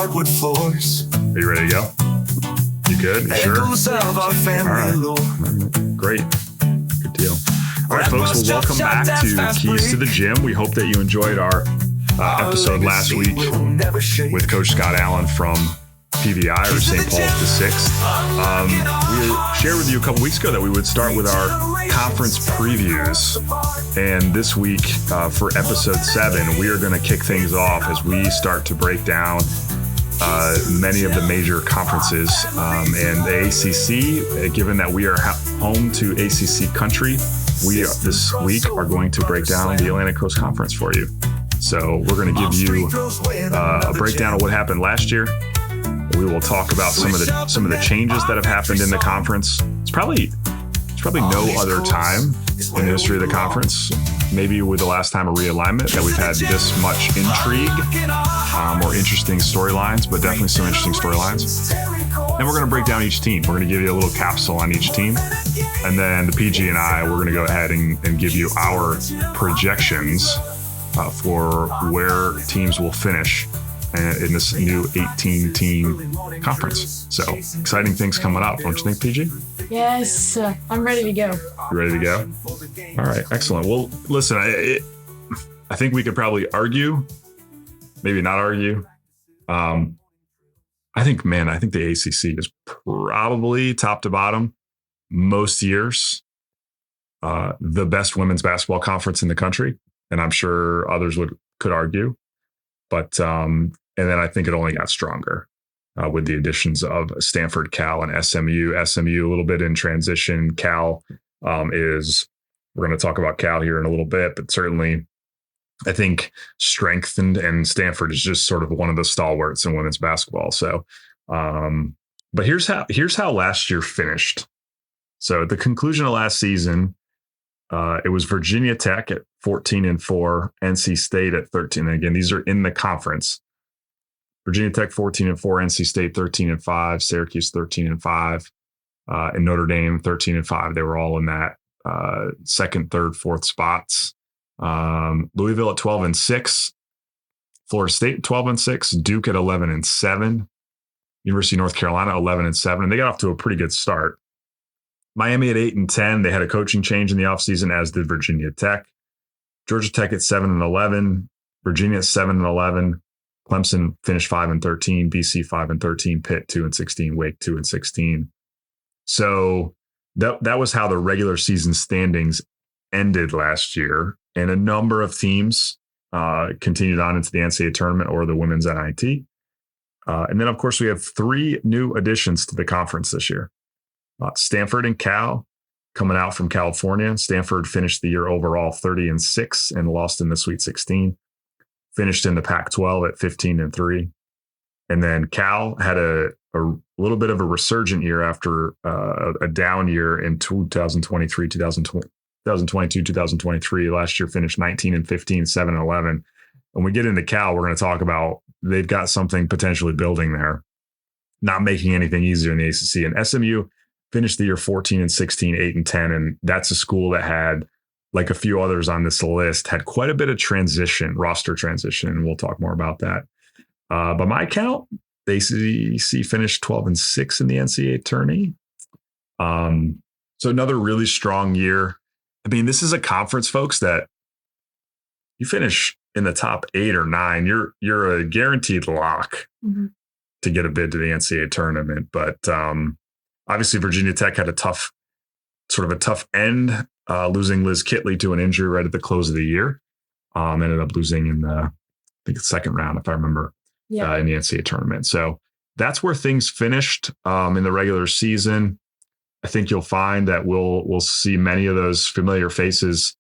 hardwood floors. Are you ready to go? You good? You sure? Echoes of our family lore. Great. Good deal. All right, folks. Well, welcome back to Keys to the Gym. We hope that you enjoyed our episode last week with Coach Scott Allen from PVI, or St. Paul's the Sixth. We shared with you a couple weeks ago that we would start with our conference previews. And this week, for episode 7, we are going to kick things off as we start to break down many of the major conferences. And the ACC, given that we are home to ACC country, we this week are going to break down the Atlantic Coast Conference for you. So we're going to give you a breakdown of what happened last year. We will talk about some of the changes that have happened in the conference. It's probably no other time in the history of the conference, maybe with the last time a realignment, that we've had this much intrigue or interesting storylines, but definitely some interesting storylines. Then we're going to break down each team. We're going to give you a little capsule on each team. And then the PG and I, we're going to go ahead and give you our projections for where teams will finish in this new 18-team conference. So exciting things coming up, don't you think, PG? Yes, I'm ready to go. You ready to go? All right, excellent. Well, listen, I think we could probably argue, maybe not argue. I think the ACC is probably top to bottom most years the best women's basketball conference in the country, and I'm sure others could argue. But and then I think it only got stronger with the additions of Stanford, Cal, and SMU. SMU a little bit in transition. Cal we're going to talk about Cal here in a little bit, but certainly I think strengthened, and Stanford is just sort of one of the stalwarts in women's basketball. So, but here's how last year finished. So at the conclusion of last season, it was Virginia Tech at 14-4, NC State at 13. And again, these are in the conference. Virginia Tech 14-4, NC State 13-5, Syracuse 13-5, and Notre Dame 13-5. They were all in that second, third, fourth spots. Louisville at 12-6, Florida State 12-6, Duke at 11-7, University of North Carolina 11-7, and they got off to a pretty good start. Miami at 8-10. They had a coaching change in the offseason, as did Virginia Tech. Georgia Tech at 7-11, Virginia at 7-11, Clemson finished 5-13, BC 5-13, Pitt 2-16, Wake 2-16. So that was how the regular season standings ended last year. And a number of teams continued on into the NCAA tournament or the women's NIT. And then, of course, we have 3 new additions to the conference this year. Stanford and Cal coming out from California. Stanford finished the year overall 30-6 and lost in the Sweet 16. Finished in the Pac-12 at 15-3. And then Cal had a little bit of a resurgent year after a down year in 2022, 2023. Last year finished 19-15, 7-11. When we get into Cal, we're going to talk about they've got something potentially building there, not making anything easier in the ACC. And SMU finished the year 14-16, 8-10. And that's a school that had, like a few others on this list, had quite a bit of roster transition. And we'll talk more about that. By my count, the ACC finished 12-6 in the NCAA tourney. So another really strong year. I mean, this is a conference, folks, that you finish in the top 8 or 9, you're a guaranteed lock to get a bid to the NCAA tournament. But obviously, Virginia Tech had a tough end, losing Liz Kitley to an injury right at the close of the year. Ended up losing in the second round, if I remember, in the NCAA tournament. So that's where things finished in the regular season. I think you'll find that we'll see many of those familiar faces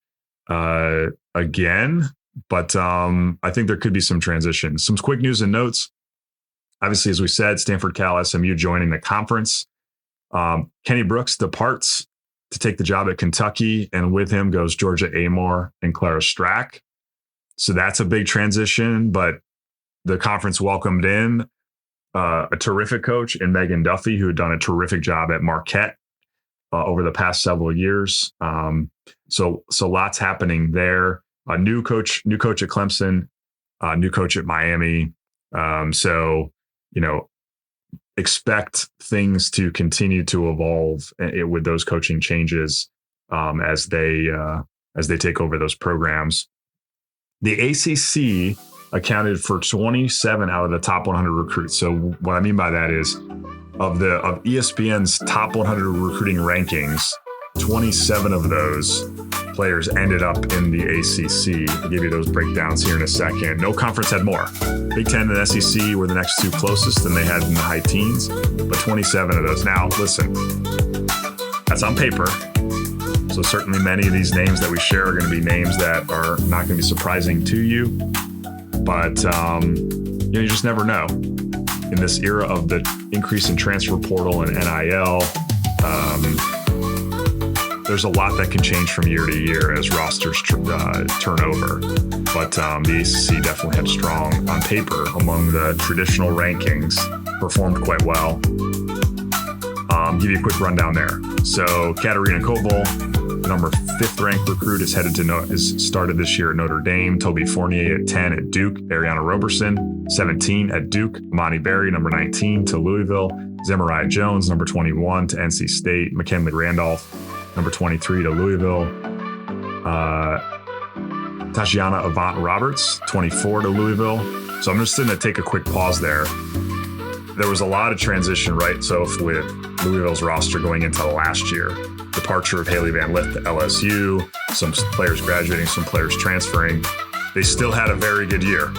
again, but I think there could be some transition. Some quick news and notes. Obviously, as we said, Stanford, Cal, SMU joining the conference. Kenny Brooks departs to take the job at Kentucky, and with him goes Georgia Amor and Clara Strack. So that's a big transition, but the conference welcomed in a terrific coach in Megan Duffy, who had done a terrific job at Marquette over the past several years. So lots happening there. A new coach at Clemson, new coach at Miami. So expect things to continue to evolve with those coaching changes as they take over those programs. The ACC accounted for 27 out of the top 100 recruits. So what I mean by that is of ESPN's top 100 recruiting rankings, 27 of those players ended up in the ACC. I'll give you those breakdowns here in a second. No conference had more. Big Ten and SEC were the next two closest, and they had in the high teens, but 27 of those. Now, listen, that's on paper. So certainly many of these names that we share are going to be names that are not going to be surprising to you. But you just never know. In this era of the increase in transfer portal and NIL, there's a lot that can change from year to year as rosters turn over. But the ACC definitely had strong, on paper, among the traditional rankings, performed quite well. Give you a quick rundown there. So Katarina Koval, number 5th ranked recruit, is started this year at Notre Dame. Toby Fournier at 10 at Duke. Ariana Roberson, 17 at Duke. Amani Berry, number 19 to Louisville. Zemariah Jones, number 21 to NC State. McKinley Randolph, number 23 to Louisville. Tashiana Avant Roberts, 24 to Louisville. So I'm just going to take a quick pause there. There was a lot of transition, right? So with Louisville's roster going into last year, departure of Haley Van Lith to LSU, some players graduating, some players transferring, they still had a very good year.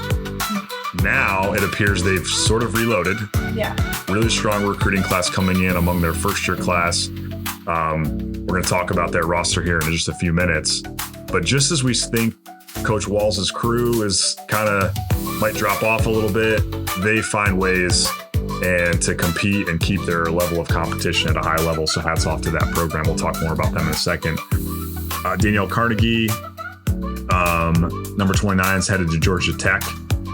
Now it appears they've sort of reloaded. Yeah. Really strong recruiting class coming in among their first year class. We're going to talk about their roster here in just a few minutes. But just as we think Coach Walls' crew is might drop off a little bit, they find ways and to compete and keep their level of competition at a high level. So hats off to that program. We'll talk more about them in a second. Danielle Carnegie, number 29, is headed to Georgia Tech.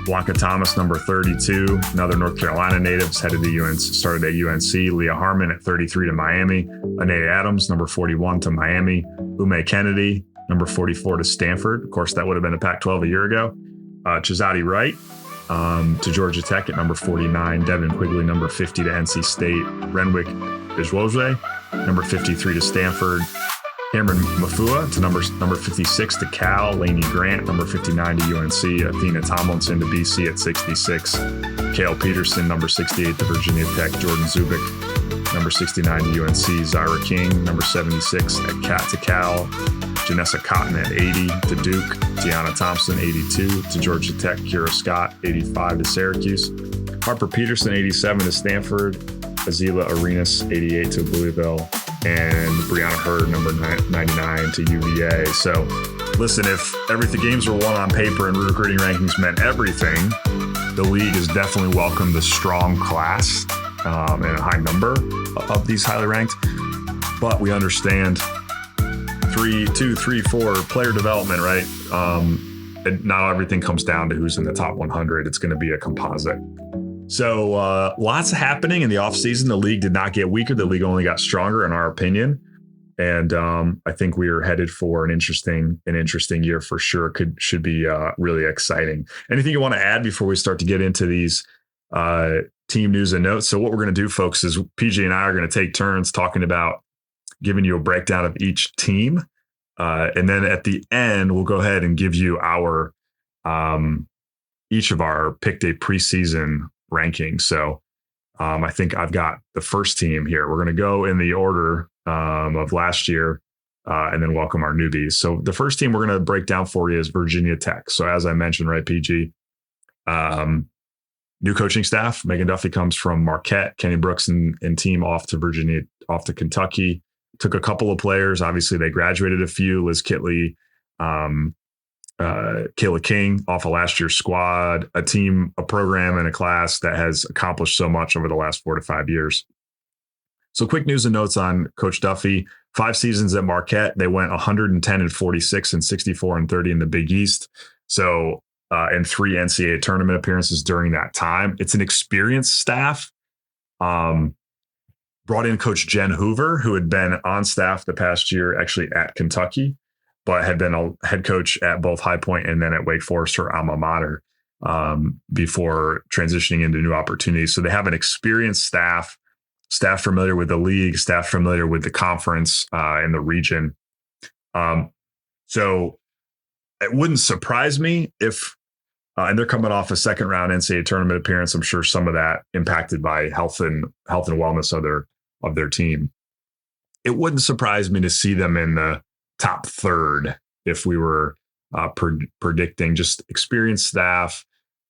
Blanca Thomas, number 32, another North Carolina native, headed to UNC, started at UNC. Leah Harmon at 33 to Miami. Anae Adams, number 41 to Miami. Ume Kennedy, number 44 to Stanford. Of course, that would have been a Pac-12 a year ago. Chizadi Wright to Georgia Tech at number 49. Devin Quigley, number 50 to NC State. Renwick Bijwoje, number 53 to Stanford. Cameron Mafua to number 56 to Cal. Lainey Grant, number 59 to UNC. Athena Tomlinson to BC at 66. Kale Peterson, number 68 to Virginia Tech. Jordan Zubik, number 69 to UNC. Zyra King, number 76 to Cal. Janessa Cotton at 80 to Duke. Tiana Thompson, 82 to Georgia Tech. Kira Scott, 85 to Syracuse. Harper Peterson, 87 to Stanford. Azila Arenas, 88 to Louisville. And Brianna Hurd, number 99 to UVA. So listen, if the games were won on paper and recruiting rankings meant everything, the league has definitely welcomed a strong class and a high number of these highly ranked. But we understand 3, 2, 3, 4 player development, right? And not everything comes down to who's in the top 100. It's going to be a composite. So lots happening in the offseason. The league did not get weaker. The league only got stronger, in our opinion. And I think we are headed for an interesting year for sure. Should be really exciting. Anything you want to add before we start to get into these team news and notes? So what we're going to do, folks, is PG and I are going to take turns talking about giving you a breakdown of each team. And then at the end, we'll go ahead and give you our each of our pick day preseason rankings. So I think I've got the first team here. We're going to go in the order of last year and then welcome our newbies. So the first team we're going to break down for you is Virginia Tech. So as I mentioned, right, PG, new coaching staff. Megan Duffy comes from Marquette. Kenny Brooks and team off to Kentucky. Took a couple of players. Obviously, they graduated a few. Liz Kitley, Kayla King off of last year's squad, a program and a class that has accomplished so much over the last 4 to 5 years. So quick news and notes on Coach Duffy. 5 seasons at Marquette. They went 110-46 and 64-30 in the Big East. So, and 3 NCAA tournament appearances during that time. It's an experienced staff. Brought in Coach Jen Hoover, who had been on staff the past year, actually at Kentucky, but had been a head coach at both High Point and then at Wake Forest, her alma mater. before transitioning into new opportunities. So they have an experienced staff familiar with the league, staff familiar with the conference in the region. So it wouldn't surprise me if, and they're coming off a second round NCAA tournament appearance. I'm sure some of that impacted by health and wellness of their team. It wouldn't surprise me to see them in the top third if we were predicting just experienced staff,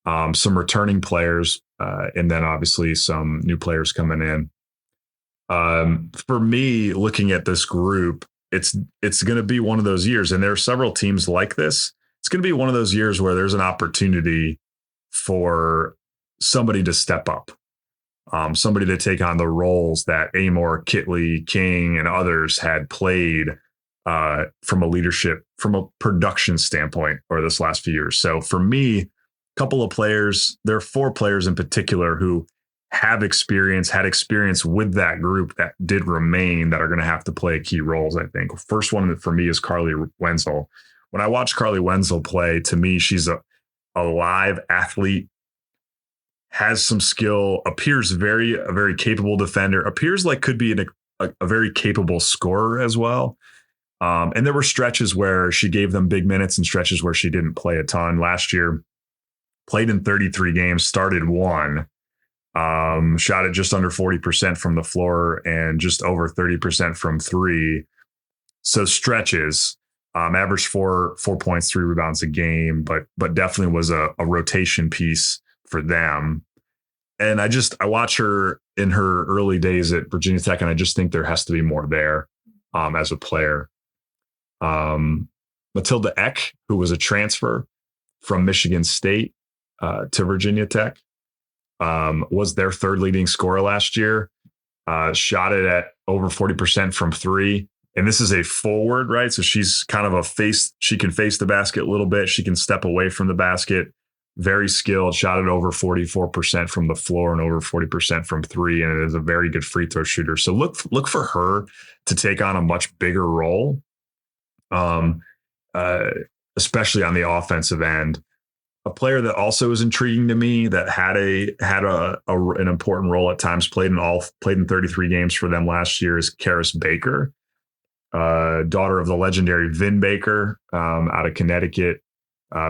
some returning players, and then obviously some new players coming in. For me, looking at this group, it's going to be one of those years, and there are several teams like this. It's going to be one of those years where there's an opportunity for somebody to step up, somebody to take on the roles that Amor, Kitley, King, and others had played from a production standpoint over this last few years. So for me, a couple of players, there are 4 players in particular who had experience with that group that did remain that are going to have to play key roles, I think. First one for me is Carly Wenzel. When I watch Carly Wenzel play, to me, she's a live athlete, has some skill, appears a very capable defender, appears like could be a very capable scorer as well. And there were stretches where she gave them big minutes and stretches where she didn't play a ton. Last year, played in 33 games, started 1. Shot at just under 40% from the floor and just over 30% from 3. So stretches, averaged 4 points, 3 rebounds a game, but definitely was a rotation piece for them. And I watch her in her early days at Virginia Tech, and I just think there has to be more there as a player. Matilda Eck, who was a transfer from Michigan State to Virginia Tech, was their 3rd leading scorer last year, shot it at over 40% from 3. And this is a forward, right? So she's kind of she can face the basket a little bit. She can step away from the basket. Very skilled, shot it over 44% from the floor and over 40% from 3. And it is a very good free throw shooter. So look for her to take on a much bigger role, especially on the offensive end. A player that also is intriguing to me that had an important role at times, played in 33 games for them last year, is Karis Baker, daughter of the legendary Vin Baker, out of Connecticut,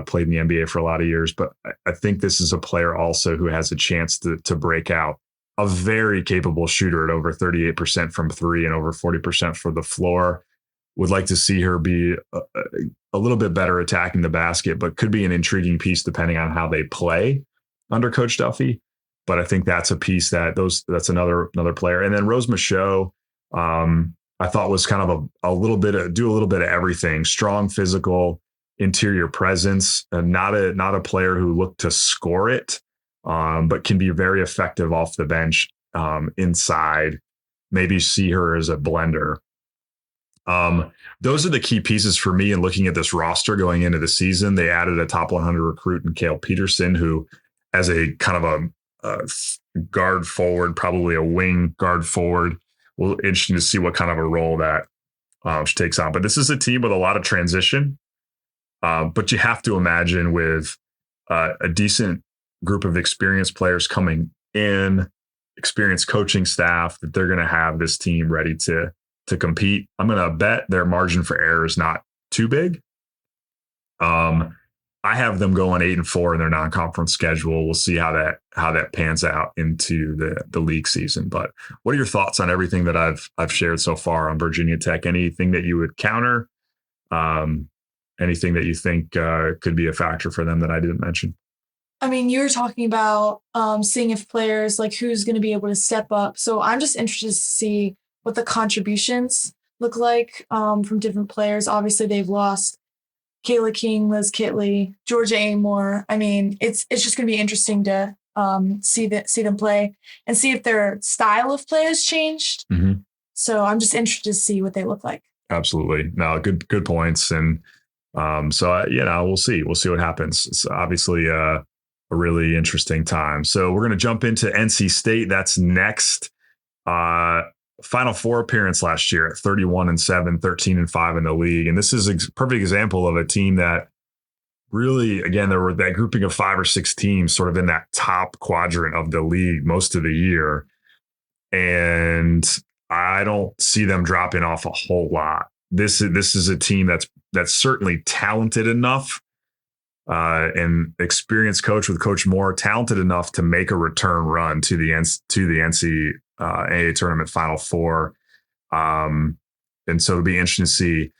played in the NBA for a lot of years. But I think this is a player also who has a chance to break out. A very capable shooter at over 38% from 3 and over 40% for the floor. Would like to see her be a little bit better attacking the basket, but could be an intriguing piece depending on how they play under Coach Duffy. But I think that's a piece that's another player. And then Rose Michaud, I thought was kind of a little bit of everything. Strong physical, interior presence, and not a player who looked to score it, but can be very effective off the bench, inside. Maybe see her as a blender. Those are the key pieces for me in looking at this roster going into the season. They added a top 100 recruit in Cale Peterson, who, as a kind of a guard forward, probably a wing guard forward, will interesting to see what kind of a role that she takes on. But this is a team with a lot of transition. But you have to imagine with a decent group of experienced players coming in, experienced coaching staff, that they're going to have this team ready to compete. I'm going to bet their margin for error is not too big. I have them going 8-4 in their non-conference schedule. We'll see how that pans out into the league season. But what are your thoughts on everything that I've shared so far on Virginia Tech? Anything that you would counter? Anything that you think could be a factor for them that I didn't mention? I mean, you were talking about seeing if players, like who's going to be able to step up. So I'm just interested to see what the contributions look like from different players. Obviously, they've lost Kayla King, Liz Kitley, Georgia Amor. I mean, it's just going to be interesting to see them play and see if their style of play has changed. Mm-hmm. So I'm just interested to see what they look like. Absolutely. No, good points. And so we'll see what happens. It's obviously a really interesting time. So we're going to jump into NC State. That's next. Final Four appearance last year at 31-7, 13-5 in the league. And this is a perfect example of a team that really, again, there were that grouping of 5 or 6 teams sort of in that top quadrant of the league most of the year. And I don't see them dropping off a whole lot. This is a team that's certainly talented enough, and experienced coach with Coach Moore, talented enough to make a return run to the NCAA tournament Final Four. And so it'll be interesting to see.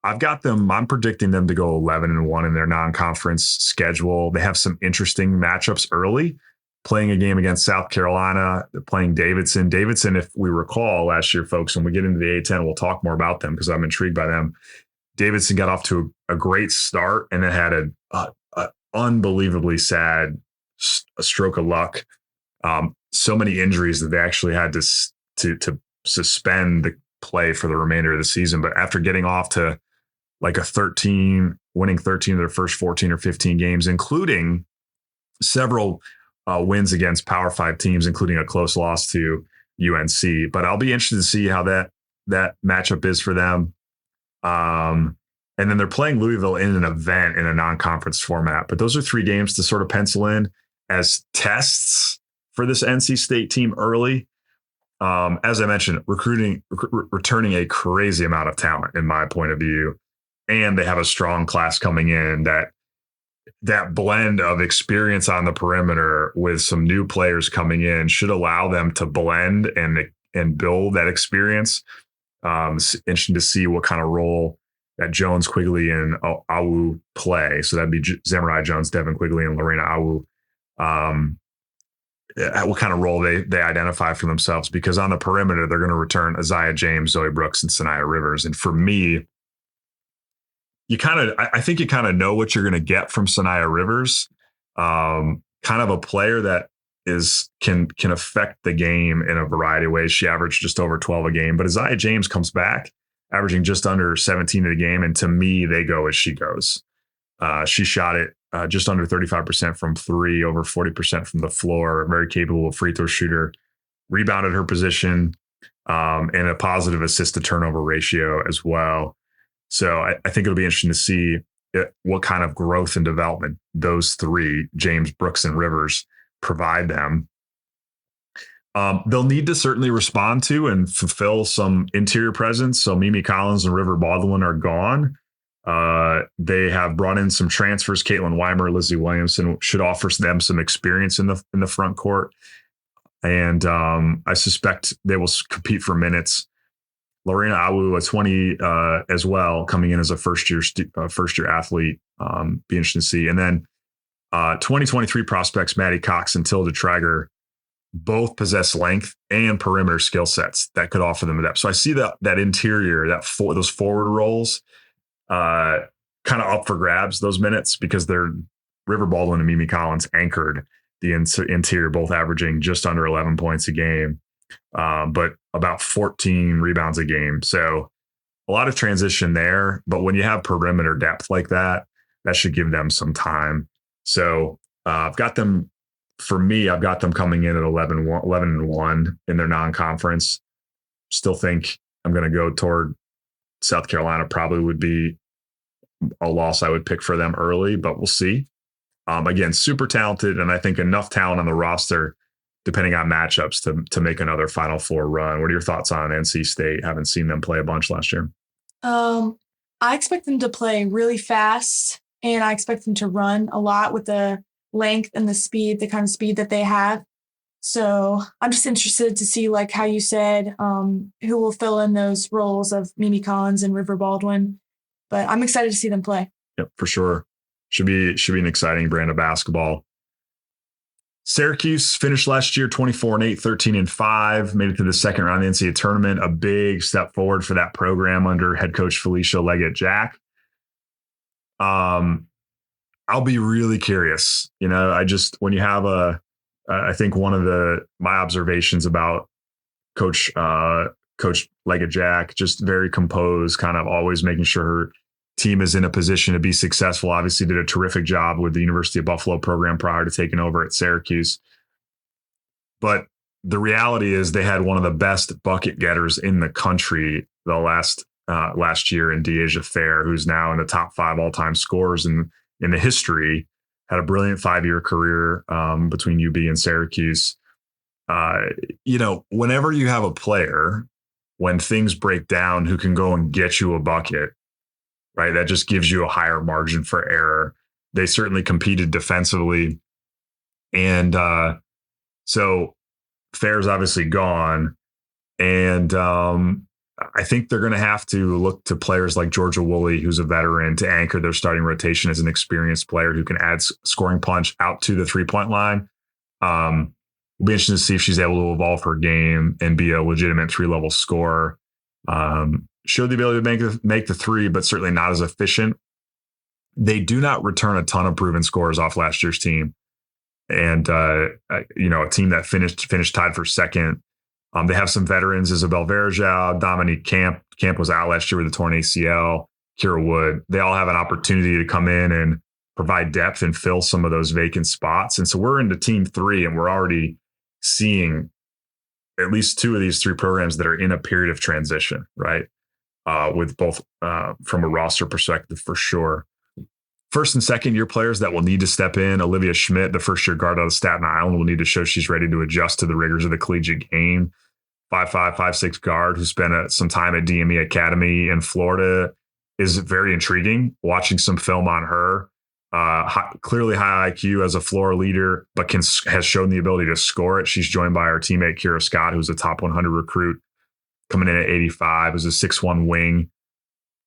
I'm predicting them to go 11-1 in their non-conference schedule. They have some interesting matchups early, playing a game against South Carolina, playing Davidson. Davidson, if we recall last year, folks, when we get into the A10, we'll talk more about them because I'm intrigued by them. Davidson got off to a great start and then had an unbelievably sad stroke of luck. So many injuries that they actually had to suspend the play for the remainder of the season. But after getting off to like winning 13 of their first 14 or 15 games, including several wins against Power 5 teams, including a close loss to UNC. But I'll be interested to see how that matchup is for them. And then they're playing Louisville in an event in a non-conference format. But those are 3 games to sort of pencil in as tests for this NC State team early. As I mentioned, returning a crazy amount of talent in my point of view. And they have a strong class coming in that blend of experience on the perimeter with some new players coming in should allow them to blend and build that experience. It's interesting to see what kind of role that Jones, Quigley, and Awu play. So that'd be Zemarai Jones, Devin Quigley, and Lorena Awu. What kind of role they identify for themselves, because on the perimeter, they're going to return Isaiah James, Zoe Brooks, and Sanaya Rivers. And for me, I think you kind of know what you're going to get from Sanaya Rivers. Kind of a player that can affect the game in a variety of ways. She averaged just over 12 a game, but Isaiah James comes back averaging just under 17 a game. And to me, they go as she goes. She shot it just under 35% from 3, over 40% from the floor, very capable free throw shooter, rebounded her position, and a positive assist to turnover ratio as well. So I think it'll be interesting to see what kind of growth and development those 3, James, Brooks, and Rivers, provide them. They'll need to certainly respond to and fulfill some interior presence. So Mimi Collins and River Baldwin are gone. They have brought in some transfers. Caitlin Weimer, Lizzie Williamson should offer them some experience in the front court. And I suspect they will compete for minutes. Lorena Awu, a 20 as well, coming in as a first year athlete. Be interesting to see. And then 2023 prospects, Maddie Cox and Tilda Traeger, both possess length and perimeter skill sets that could offer them depth. So I see that interior, those forward roles, kind of up for grabs those minutes, because they're River Baldwin and Mimi Collins anchored the interior, both averaging just under 11 points a game, but about 14 rebounds a game. So a lot of transition there. But when you have perimeter depth like that, that should give them some time. So I've got them coming in at 11-1 in their non-conference. Still think I'm going to go toward South Carolina. Probably would be a loss I would pick for them early, but we'll see. Again, super talented, and I think enough talent on the roster, depending on matchups, to make another Final Four run. What are your thoughts on NC State? Haven't seen them play a bunch last year. I expect them to play really fast, and I expect them to run a lot with the length and the speed, the kind of speed that they have. So I'm just interested to see, like how you said, who will fill in those roles of Mimi Collins and River Baldwin. But I'm excited to see them play. Yep, for sure. Should be an exciting brand of basketball. Syracuse finished last year 24-8, 13-5, made it to the second round of the NCAA tournament. A big step forward for that program under head coach Felicia Leggett-Jack. I'll be really curious. When you have I think one of my observations about Coach Leggett-Jack, just very composed, kind of always making sure her team is in a position to be successful. Obviously did a terrific job with the University of Buffalo program prior to taking over at Syracuse. But the reality is they had one of the best bucket getters in the country last year in Deasia Fair, who's now in the top 5 all-time scorers in in the history. Had a brilliant 5-year career between UB and Syracuse. Whenever you have a player, when things break down, who can go and get you a bucket, right? That just gives you a higher margin for error. They certainly competed defensively. And so Fair's obviously gone. And I think they're going to have to look to players like Georgia Woolley, who's a veteran, to anchor their starting rotation as an experienced player who can add scoring punch out to the 3-point line. It'll be interesting to see if she's able to evolve her game and be a legitimate 3-level scorer. Showed the ability to make the three, but certainly not as efficient. They do not return a ton of proven scores off last year's team. And, a team that finished tied for second. They have some veterans, Isabel Verjao, Dominique Camp. Camp was out last year with a torn ACL, Kira Wood. They all have an opportunity to come in and provide depth and fill some of those vacant spots. And so we're into team 3, and we're already seeing at least 2 of these 3 programs that are in a period of transition, right? With both from a roster perspective, for sure. First and second year players that will need to step in. Olivia Schmidt, the first year guard out of Staten Island, will need to show she's ready to adjust to the rigors of the collegiate game. 5'5", 5'6" guard who spent some time at DME Academy in Florida is very intriguing. Watching some film on her, clearly high IQ as a floor leader, but has shown the ability to score it. She's joined by our teammate Kira Scott, who's a top 100 recruit, coming in at 85, who's a 6'1" wing.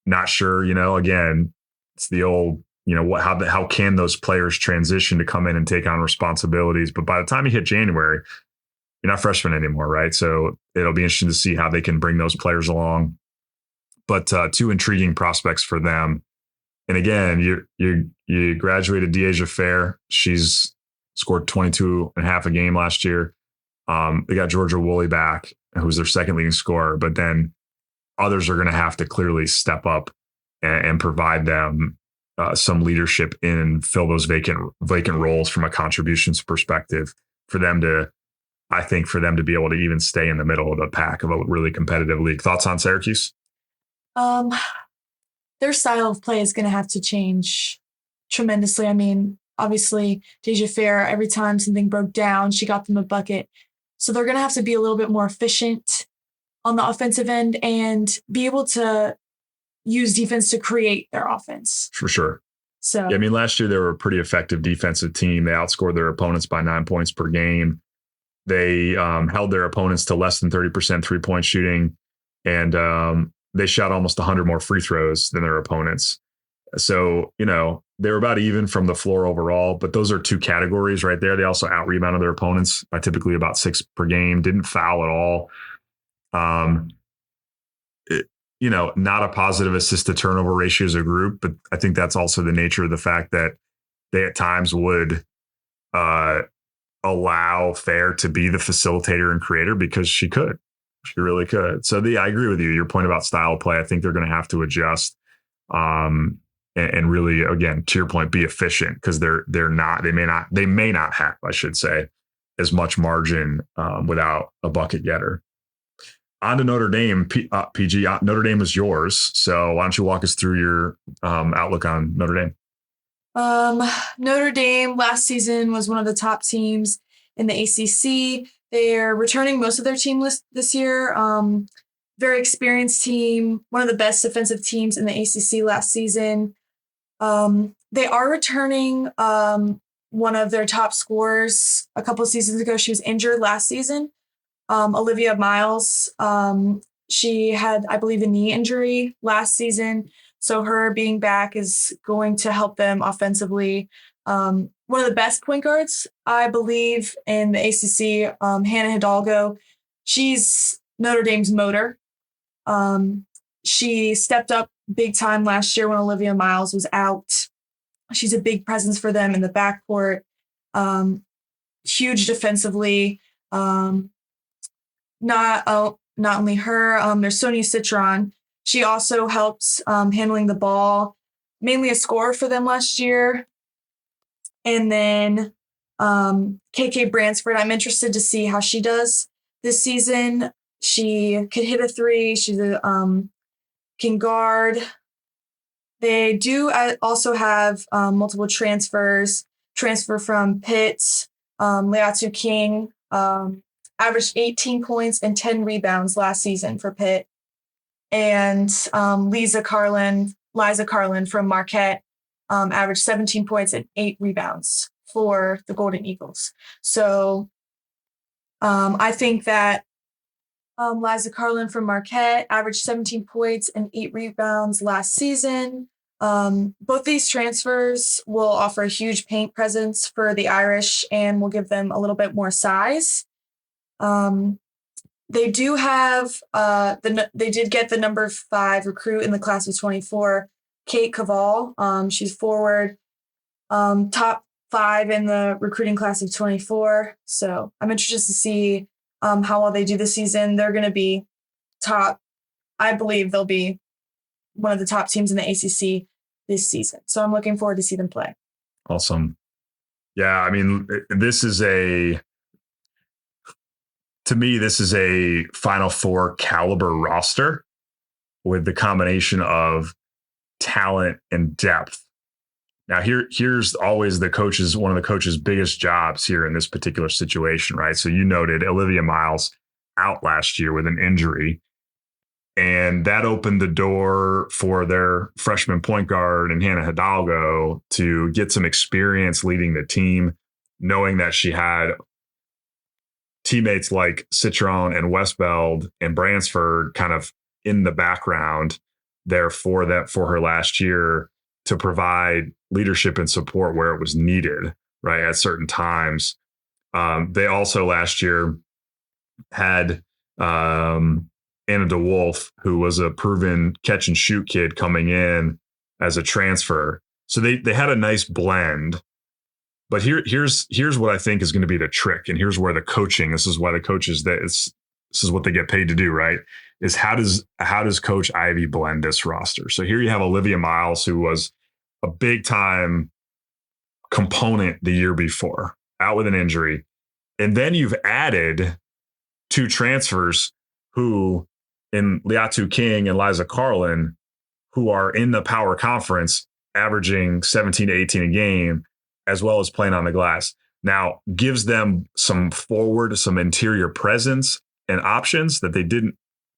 Not sure, again, it's the old, how can those players transition to come in and take on responsibilities? But by the time you hit January, you're not freshmen anymore, right? So it'll be interesting to see how they can bring those players along. But 2 intriguing prospects for them. And again, you graduated Deasia Fair. She's scored 22 and a half a game last year. They got Georgia Woolley back, who's their second leading scorer. But then others are going to have to clearly step up and provide them some leadership and fill those vacant roles from a contributions perspective for them to be able to even stay in the middle of the pack of a really competitive league. Thoughts on Syracuse? Their style of play is going to have to change tremendously. I mean, obviously, Deja Fair, every time something broke down, she got them a bucket. So they're going to have to be a little bit more efficient on the offensive end and be able to use defense to create their offense. For sure. So, yeah, I mean, last year they were a pretty effective defensive team. They outscored their opponents by 9 points per game. They held their opponents to less than 30% 3-point shooting, and they shot almost 100 more free throws than their opponents. So, they were about even from the floor overall, but those are 2 categories right there. They also out-rebounded their opponents by typically about 6 per game, didn't foul at all. Not a positive assist to turnover ratio as a group, but I think that's also the nature of the fact that they at times would allow Fair to be the facilitator and creator because she could. She really could. So I agree with you. Your point about style of play, I think they're going to have to adjust and really, again, to your point, be efficient because they may not have, I should say, as much margin without a bucket getter. On to Notre Dame, PG. Notre Dame is yours. So why don't you walk us through your outlook on Notre Dame? Notre Dame last season was one of the top teams in the ACC. They're returning most of their team list this year. Very experienced team, one of the best defensive teams in the ACC last season. They are returning one of their top scorers a couple of seasons ago. She was injured last season. Olivia Miles, she had, I believe, a knee injury last season. So her being back is going to help them offensively. One of the best point guards, I believe, in the ACC, Hannah Hidalgo. She's Notre Dame's motor. She stepped up big time last year when Olivia Miles was out. She's a big presence for them in the backcourt. Huge defensively. Not only her, there's Sonia Citron. She also helps handling the ball, mainly a scorer for them last year. And then KK Bransford, I'm interested to see how she does this season. She could hit a 3. She's can guard. They do also have multiple transfers. Transfer from Pitt, Liatu King, averaged 18 points and 10 rebounds last season for Pitt. And Liza Carlin from Marquette averaged 17 points and 8 rebounds for the Golden Eagles. So I think that Liza Carlin from Marquette averaged 17 points and 8 rebounds last season. Both these transfers will offer a huge paint presence for the Irish and will give them a little bit more size. They do have they did get the number 5 recruit in the class of 24, Kate Cavall. She's forward, top 5 in the recruiting class of 24. So I'm interested to see how well they do this season. They're going to be top. I believe they'll be one of the top teams in the ACC this season. So I'm looking forward to see them play. Awesome. Yeah, I mean, this is to me, this is a Final Four caliber roster with the combination of talent and depth. Now, here's always one of the coach's biggest jobs here in this particular situation, right? So you noted Olivia Miles out last year with an injury, and that opened the door for their freshman point guard and Hannah Hidalgo to get some experience leading the team, knowing that she had teammates like Citron and Westbeld and Bransford kind of in the background there for her last year to provide leadership and support where it was needed, right, at certain times. They also last year had Anna DeWolf, who was a proven catch and shoot kid coming in as a transfer. So they had a nice blend. But here's what I think is going to be the trick, and here's where the coaching. This is why the coaches this is what they get paid to do, right? Is how does Coach Ivey blend this roster? So here you have Olivia Miles, who was a big time component the year before, out with an injury, and then you've added 2 transfers who, in Liatu King and Liza Carlin, who are in the power conference, averaging 17 to 18 a game, as well as playing on the glass. Now, gives them some interior presence and options that they didn't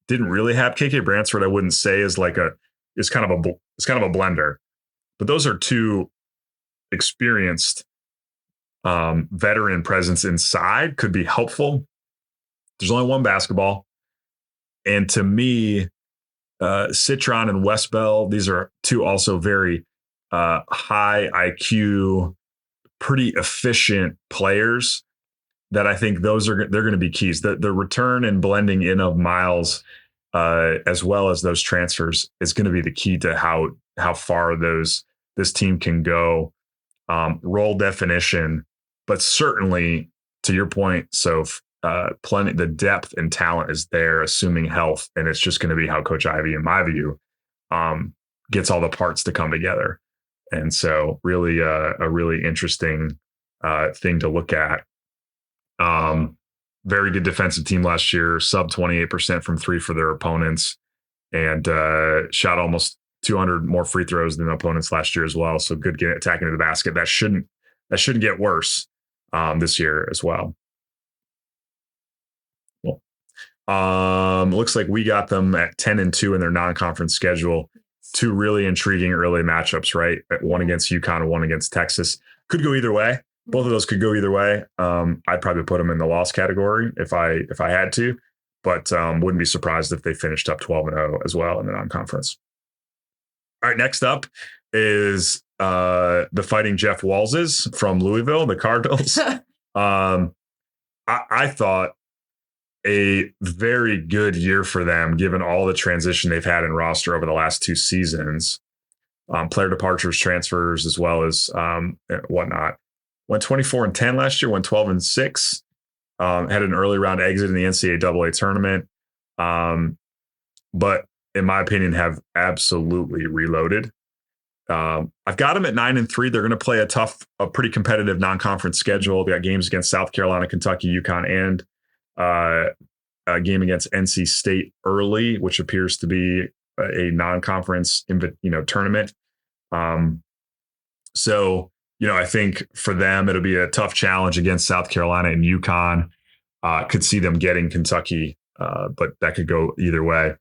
really have. KK Bransford, I wouldn't say is kind of a blender, but those are 2 experienced veteran presence inside, could be helpful. There's only one basketball, and to me, Citron and Westbell, these are 2 also very high IQ, pretty efficient players that I think they're going to be keys. The return and blending in of Miles, as well as those transfers, is going to be the key to how far this team can go. Role definition, but certainly to your point, so plenty. The depth and talent is there, assuming health, and it's just going to be how Coach Ivey, in my view, gets all the parts to come together. And so really a really interesting thing to look at. Very good defensive team last year, sub 28% from 3 for their opponents, and shot almost 200 more free throws than opponents last year as well. So good attacking to the basket. That shouldn't get worse this year as well. Looks like we got them at 10-2 in their non-conference schedule. 2 really intriguing early matchups, right? One against UConn and one against Texas. Could go either way. Both of those could go either way. I'd probably put them in the loss category if I had to, but wouldn't be surprised if they finished up 12-0 as well in the non-conference. All right, next up is the Fighting Jeff Wallses from Louisville, the Cardinals. I thought a very good year for them, given all the transition they've had in roster over the last 2 seasons, player departures, transfers, as well as whatnot. Went 24-10 last year, went 12-6, had an early round exit in the NCAA tournament. But in my opinion, have absolutely reloaded. I've got them at 9-3. They're going to play a pretty competitive non-conference schedule. They got games against South Carolina, Kentucky, UConn, and a game against NC State early, which appears to be a non-conference tournament. Um, so, I think for them, it'll be a tough challenge against South Carolina and UConn. Could see them getting Kentucky, but that could go either way.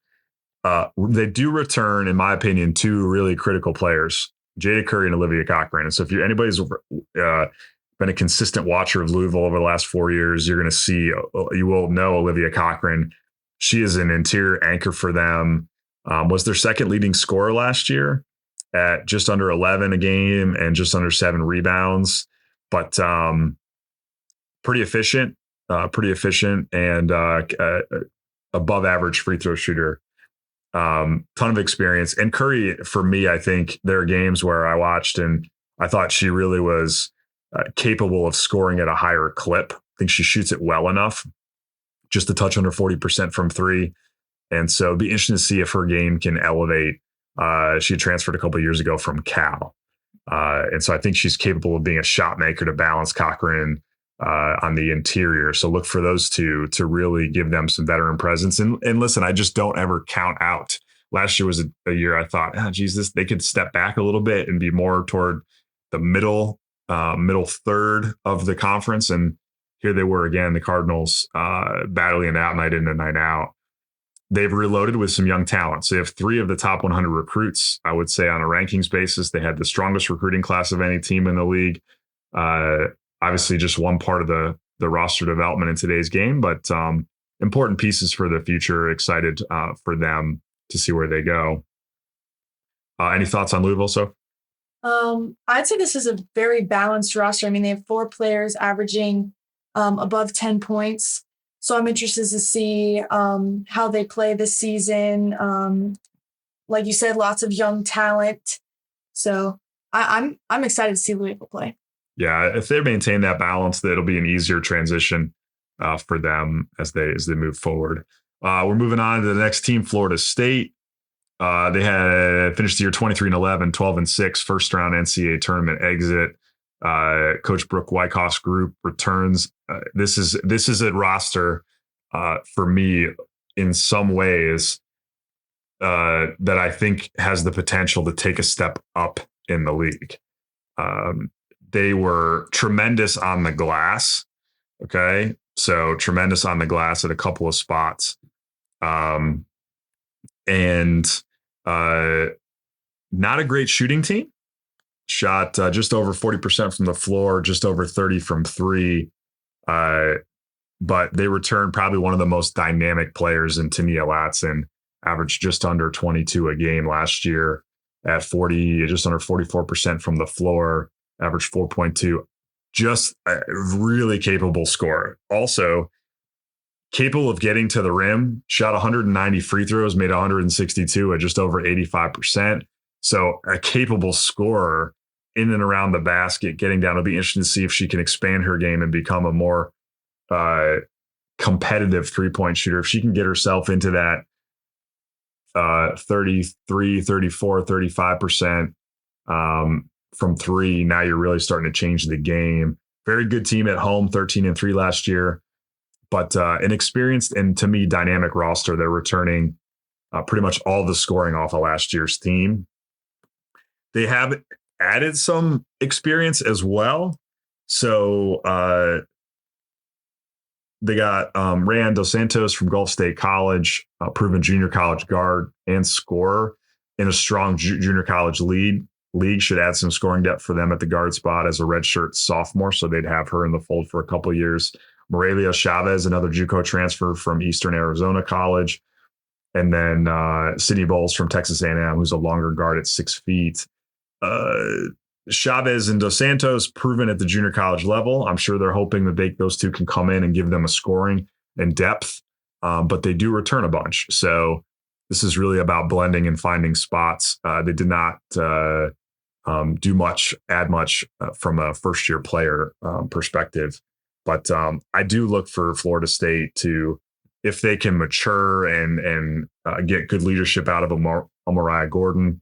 They do return, in my opinion, two really critical players, Jada Curry and Olivia Cochran. And so if anybody's been a consistent watcher of Louisville over the last 4 years, you're going to see, you will know Olivia Cochran. She is an interior anchor for them. Was their second leading scorer last year at just under 11 a game and just under 7 rebounds, but pretty efficient and above average free throw shooter. Ton of experience. And Curry, for me, I think there are games where I watched and I thought she really was capable of scoring at a higher clip. I think she shoots it well enough, just a touch under 40% from three. And so it'd be interesting to see if her game can elevate. She had transferred a couple of years ago from Cal. And so I think she's capable of being a shot maker to balance Cochran on the interior. So look for those two to really give them some veteran presence. And listen, I just don't ever count out. Last year was a year I thought, they could step back a little bit and be more toward the middle third of the conference. And here they were again, the Cardinals battling it out night in and night out. They've reloaded with some young talent. So they have 3 of the top 100 recruits. I would say on a rankings basis, they had the strongest recruiting class of any team in the league. Obviously, just one part of the roster development in today's game, but important pieces for the future. Excited for them to see where they go. Any thoughts on Louisville, so? I'd say this is a very balanced roster. I mean, they have 4 players averaging above 10 points. So I'm interested to see how they play this season. Like you said, lots of young talent. So I'm excited to see Louisville play. Yeah, if they maintain that balance, that'll be an easier transition for them as they move forward. We're moving on to the next team, Florida State. They had finished the year 23-11, 12-6, first round NCAA tournament exit. Coach Brooke Wyckoff's group returns. This is a roster for me in some ways that I think has the potential to take a step up in the league. They were tremendous on the glass. Okay. So tremendous on the glass at a couple of spots. And not a great shooting team. Shot just over 40% from the floor, just over 30 from three. But they returned probably one of the most dynamic players in Tania Latson, averaged just under 22 a game last year at just under 44% from the floor, averaged 4.2. Just a really capable scorer. Also capable of getting to the rim, shot 190 free throws, made 162 at just over 85%. So a capable scorer in and around the basket, getting down. It'll be interesting to see if she can expand her game and become a more competitive three-point shooter. If she can get herself into that 33, 34, 35% from three, now you're really starting to change the game. Very good team at home, 13-3 last year, but an experienced and, to me, dynamic roster. They're returning pretty much all the scoring off of last year's team. They have added some experience as well. So they got Rayan Dos Santos from Gulf State College, proven junior college guard and scorer in a strong junior college league. Should add some scoring depth for them at the guard spot as a redshirt sophomore. So they'd have her in the fold for a couple of years. Morelia Chavez, another JUCO transfer from Eastern Arizona College. And then Sydney Bowles from Texas A&M, who's a longer guard at 6 feet. Chavez and Dos Santos proven at the junior college level. I'm sure they're hoping that those two can come in and give them a scoring and depth, but they do return a bunch. So this is really about blending and finding spots. They did not add much from a first-year player perspective. But I do look for Florida State to, if they can mature and get good leadership out of Amariah Gordon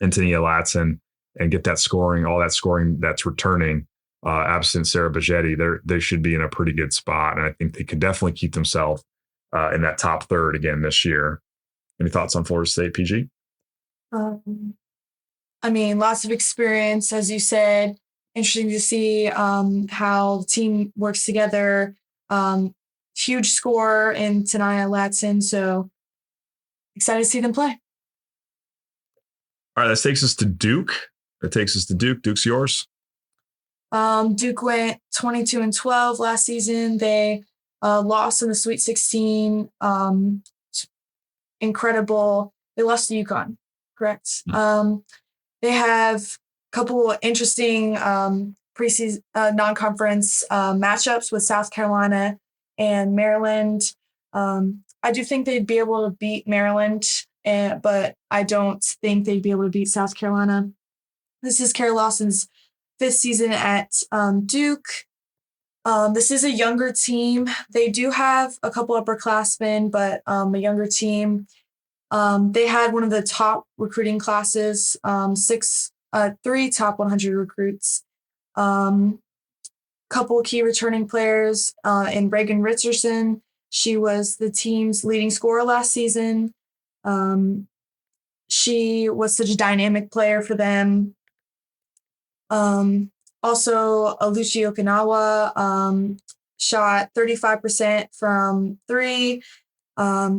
and Tania Latson and get that scoring, all that scoring that's returning, absent Sarah Bajetti, they should be in a pretty good spot. And I think they could definitely keep themselves in that top third again this year. Any thoughts on Florida State, PG? I mean, lots of experience, as you said. Interesting to see how the team works together. Huge score in Tanaya Latson, so excited to see them play. All right, that takes us to Duke. Duke's yours. Duke went 22-12 last season. They lost in the Sweet 16. Incredible. They lost to UConn, correct? They have a couple interesting preseason non-conference matchups with South Carolina and Maryland. I do think they'd be able to beat Maryland, but I don't think they'd be able to beat South Carolina. This is Kara Lawson's 5th season at Duke. This is a younger team. They do have a couple upperclassmen, but a younger team. They had one of the top recruiting classes, 3 top 100 recruits. Couple key returning players in Reagan Richardson. She was the team's leading scorer last season. She was such a dynamic player for them. Also, Aluchi Okinawa shot 35% from 3.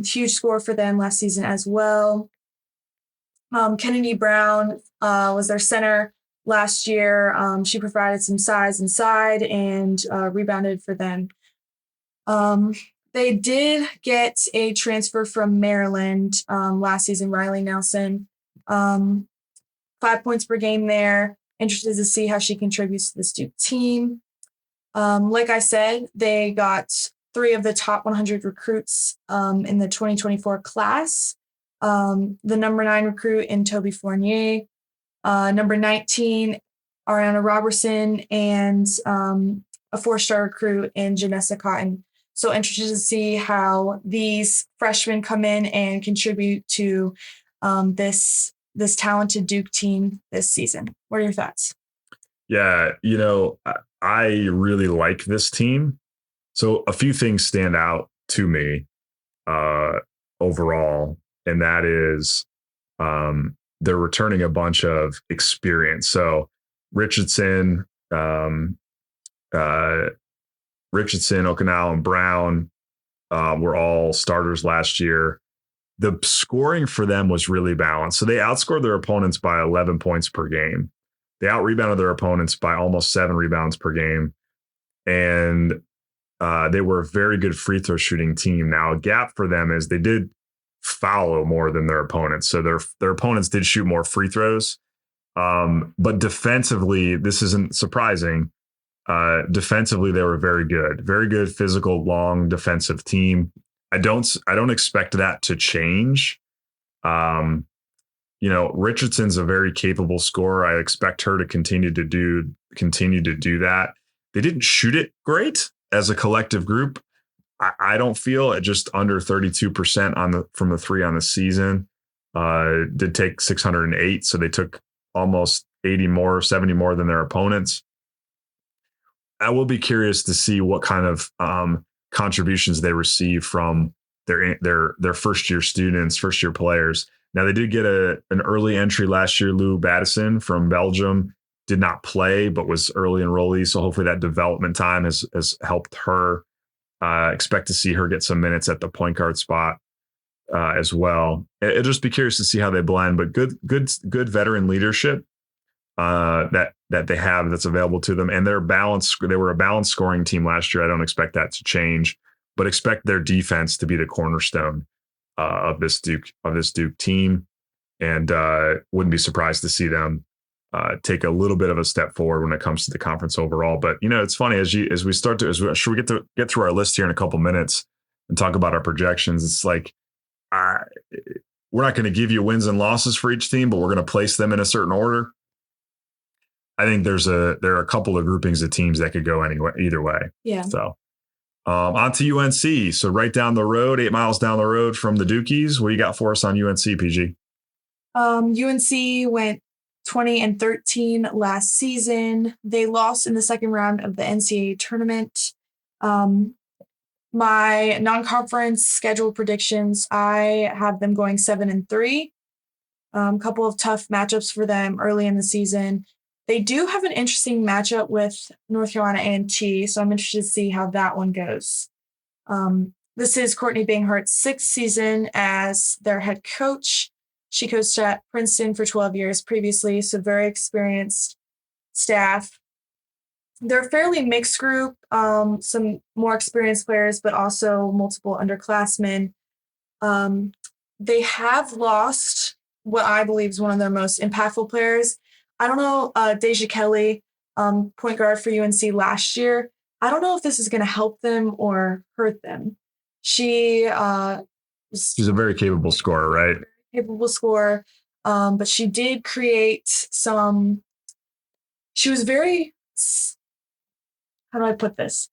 Huge score for them last season as well. Kennedy Brown was their center last year. She provided some size inside and rebounded for them. They did get a transfer from Maryland last season, Riley Nelson. 5 points per game there. Interested to see how she contributes to this Duke team. Like I said, they got 3 of the top 100 recruits in the 2024 class. The number 9 recruit in Toby Fournier, number 19, Ariana Robertson, and a 4-star recruit in Janessa Cotton. So interested to see how these freshmen come in and contribute to this talented Duke team this season. What are your thoughts? Yeah, I really like this team. So a few things stand out to me overall, and that is they're returning a bunch of experience. So Richardson, Okinawa, and Brown were all starters last year. The scoring for them was really balanced. So they outscored their opponents by 11 points per game. They out-rebounded their opponents by almost 7 rebounds per game. And they were a very good free throw shooting team. Now, a gap for them is they did foul more than their opponents. So their opponents did shoot more free throws. But defensively, this isn't surprising. Defensively, they were very good physical, long defensive team. I don't expect that to change. Richardson's a very capable scorer. I expect her to continue to do that. They didn't shoot it great as a collective group. I don't feel at just under 32% from the 3 on the season. Did take 608, so they took almost 70 more than their opponents. I will be curious to see what kind of contributions they receive from their first year students, first year players. Now they did get an early entry last year. Lou Baddison from Belgium did not play, but was early enrollee. So hopefully that development time has helped her. Expect to see her get some minutes at the point guard spot as well. It'll just be curious to see how they blend, but good veteran leadership that they have that's available to them, and they're balanced. They were a balanced scoring team last year. I don't expect that to change, but expect their defense to be the cornerstone of this Duke team, and wouldn't be surprised to see them take a little bit of a step forward when it comes to the conference overall. But it's funny as we get through our list here in a couple minutes and talk about our projections. It's like we're not going to give you wins and losses for each team, but we're going to place them in a certain order. I think there are a couple of groupings of teams that could go either way. Yeah. So on to UNC. So right down the road, 8 miles down the road from the Dukies. What do you got for us on UNC, PG? UNC went 20-13 last season. They lost in the second round of the NCAA tournament. My non-conference schedule predictions, I have them going 7-3. Couple of tough matchups for them early in the season. They do have an interesting matchup with North Carolina A&T, so I'm interested to see how that one goes. This is Courtney Banghart's sixth season as their head coach. She coached at Princeton for 12 years previously, so very experienced staff. They're a fairly mixed group, some more experienced players, but also multiple underclassmen. They have lost what I believe is one of their most impactful players. I don't know, Deja Kelly, point guard for UNC last year. I don't know if this is going to help them or hurt them. She's a very capable scorer, right? Capable scorer, but she did create some. She was very. How do I put this?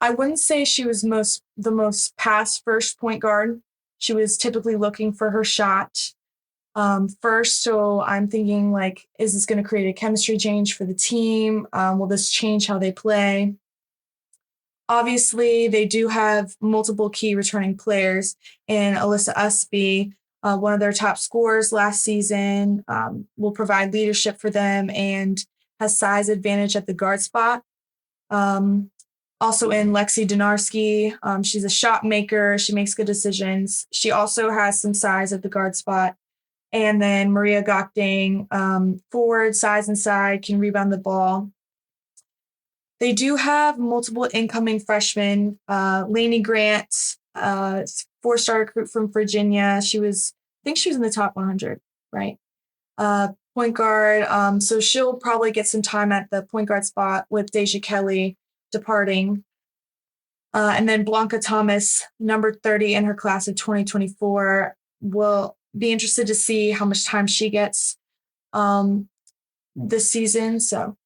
I wouldn't say she was the most pass first point guard. She was typically looking for her shot first. So I'm thinking, like, is this going to create a chemistry change for the team? Will this change how they play? Obviously, they do have multiple key returning players in Alyssa Usby, one of their top scorers last season, will provide leadership for them and has size advantage at the guard spot. Also in Lexi Donarski, she's a shot maker. She makes good decisions. She also has some size at the guard spot. And then Maria Gokdang, forward, size inside, can rebound the ball. They do have multiple incoming freshmen. Lainey Grant, four-star recruit from Virginia. I think she was in the top 100, right? Point guard. So she'll probably get some time at the point guard spot with Deja Kelly departing. And then Blanca Thomas, number 30 in her class of 2024. Will be interested to see how much time she gets this season. So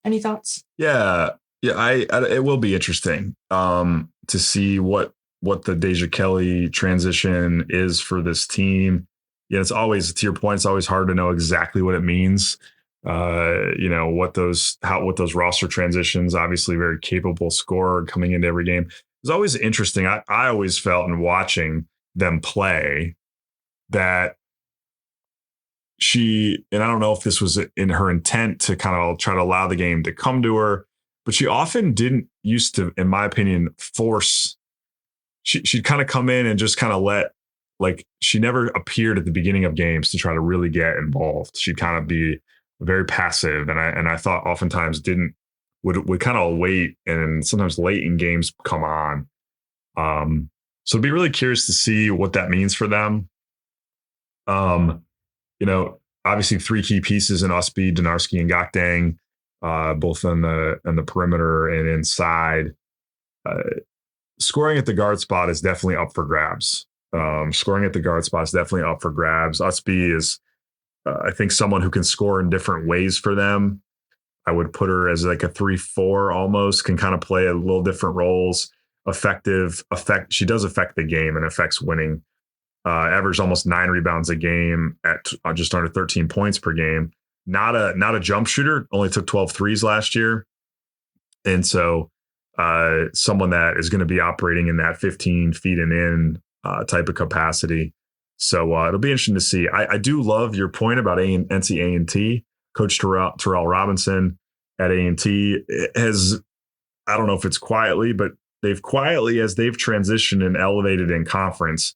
any thoughts? Yeah. It will be interesting to see what the Deja Kelly transition is for this team. Yeah, it's always, to your point, it's always hard to know exactly what it means. What those roster transitions. Obviously, very capable scorer coming into every game. It's always interesting. I always felt in watching them play that and I don't know if this was in her intent to kind of try to allow the game to come to her, but she often didn't used to, in my opinion, force. She'd kind of come in and just kind of let, like, she never appeared at the beginning of games to try to really get involved. She'd kind of be very passive, and I thought oftentimes would kind of wait, and sometimes late in games come on. So I'd be really curious to see what that means for them. Obviously three key pieces in Usby, Donarski, and Gokdang, both on the perimeter and inside. Scoring at the guard spot is definitely up for grabs. Usby is, I think, someone who can score in different ways for them. I would put her as like a 3-4 almost, can kind of play a little different roles. She does affect the game and affects winning. Averaged almost 9 rebounds a game at just under 13 points per game. Not a jump shooter, only took 12 threes last year. And so someone that is going to be operating in that 15 feet and in type of capacity. So it'll be interesting to see. I do love your point about NC A&T. Coach Terrell Robinson at A&T has, I don't know if it's quietly, but they've quietly, as they've transitioned and elevated in conference,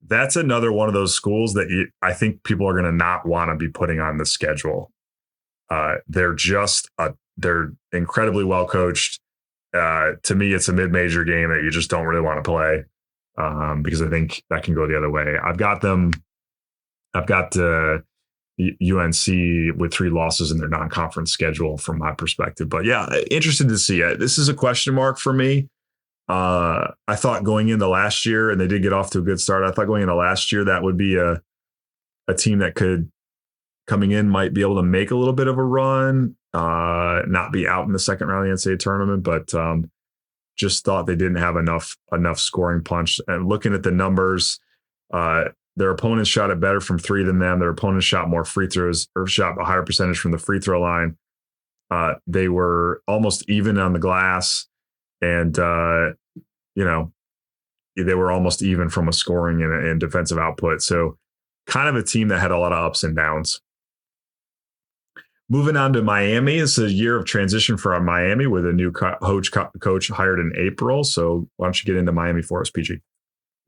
that's another one of those schools that I think people are going to not want to be putting on the schedule. They're incredibly well coached. To me, it's a mid-major game that you just don't really want to play because I think that can go the other way. I've got UNC with 3 losses in their non-conference schedule from my perspective. But yeah, interested to see it. This is a question mark for me. I thought going into last year, and they did get off to a good start. I thought going into last year, that would be a team that could, coming in, might be able to make a little bit of a run, not be out in the second round of the NCAA tournament, but just thought they didn't have enough scoring punch. And looking at the numbers, their opponents shot it better from 3 than them. Their opponents shot more free throws, or shot a higher percentage from the free throw line. They were almost even on the glass, and they were almost even from a scoring and defensive output. So kind of a team that had a lot of ups and downs. Moving on to Miami, it's a year of transition for Miami with a new coach hired in April. So why don't you get into Miami for us, PG?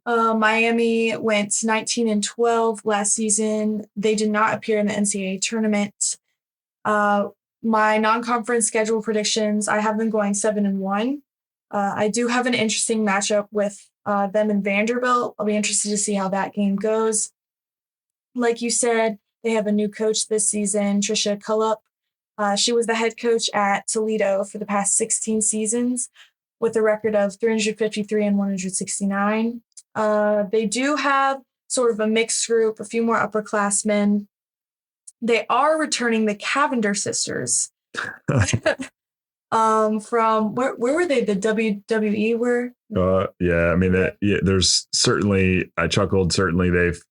Miami went 19-12 last season. They did not appear in the NCAA tournament. My non-conference schedule predictions, I have them going 7-1. I do have an interesting matchup with them and Vanderbilt. I'll be interested to see how that game goes. Like you said, they have a new coach this season, Trisha Cullup. She was the head coach at Toledo for the past 16 seasons with a record of 353 and 169. They do have sort of a mixed group, a few more upperclassmen. They are returning the Cavender sisters. From where were they? The WWE were? Yeah, I mean, there's certainly, I chuckled, certainly they've,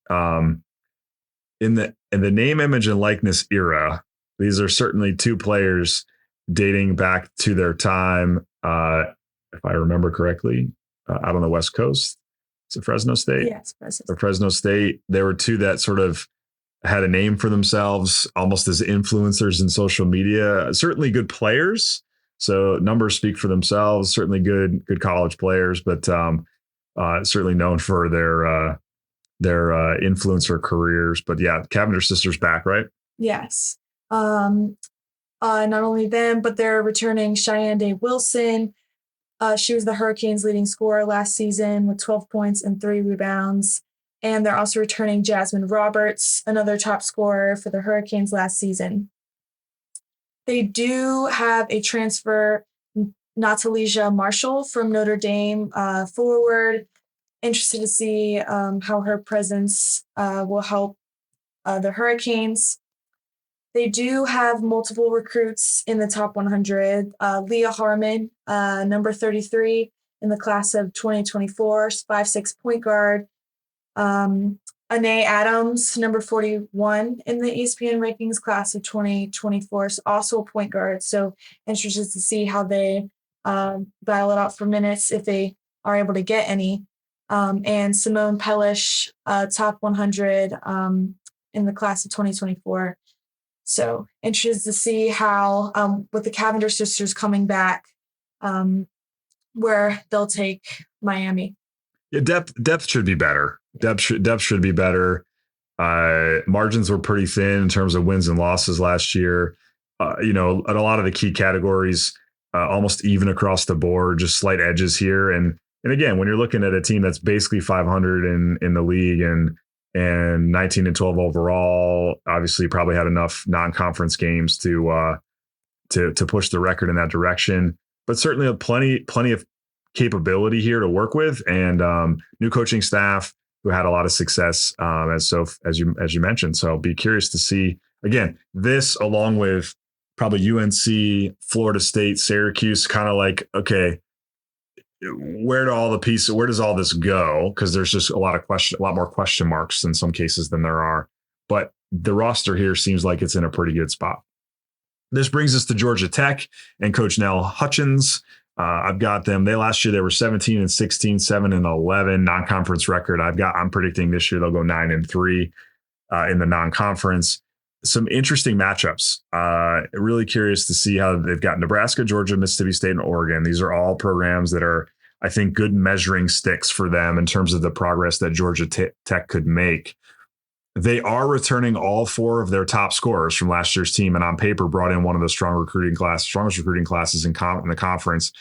in the name, image, and likeness era, these are certainly two players dating back to their time, if I remember correctly, out on the West Coast. Is it Fresno State? Yes, Fresno State. There were two that sort of had a name for themselves, almost as influencers in social media. Certainly good players. So numbers speak for themselves. Certainly good college players, but certainly known for their influencer careers. But yeah, Cavender sisters back, right? Yes. Not only them, but they're returning Cheyenne Day Wilson. She was the Hurricanes' leading scorer last season with 12 points and 3 rebounds. And they're also returning Jasmine Roberts, another top scorer for the Hurricanes last season. They do have a transfer, Natalesia Marshall from Notre Dame forward. Interested to see how her presence will help the Hurricanes. They do have multiple recruits in the top 100. Leah Harmon, number 33 in the class of 2024, 5'6" point guard. Anae Adams, number 41 in the ESPN rankings class of 2024, also a point guard. So interested to see how they battle it out for minutes if they are able to get any. And Simone Pellish, top 100 in the class of 2024. So interested to see how, with the Cavender sisters coming back, where they'll take Miami. Yeah, depth should be better. Depth should be better. Margins were pretty thin in terms of wins and losses last year. At a lot of the key categories, almost even across the board, just slight edges here. And again, when you're looking at a team that's basically 500 in the league and 19-12 overall, obviously probably had enough non-conference games to push the record in that direction. But certainly plenty of capability here to work with, and new coaching staff who had a lot of success as you mentioned. So be curious to see again this along with probably UNC, Florida State, Syracuse, kind of like, okay, where does all this go? Because there's just a lot more question marks in some cases than there are. But the roster here seems like it's in a pretty good spot. This brings us to Georgia Tech and Coach Nell Hutchins. I've got them. Last year they were 17-16, 7-11 non-conference record. I'm predicting this year they'll go 9-3 in the non-conference. Some interesting matchups. Really curious to see how they've got Nebraska, Georgia, Mississippi State, and Oregon. These are all programs that are, I think, good measuring sticks for them in terms of the progress that Georgia Tech could make. They are returning all 4 of their top scorers from last year's team, and on paper brought in one of the strongest recruiting classes in the conference,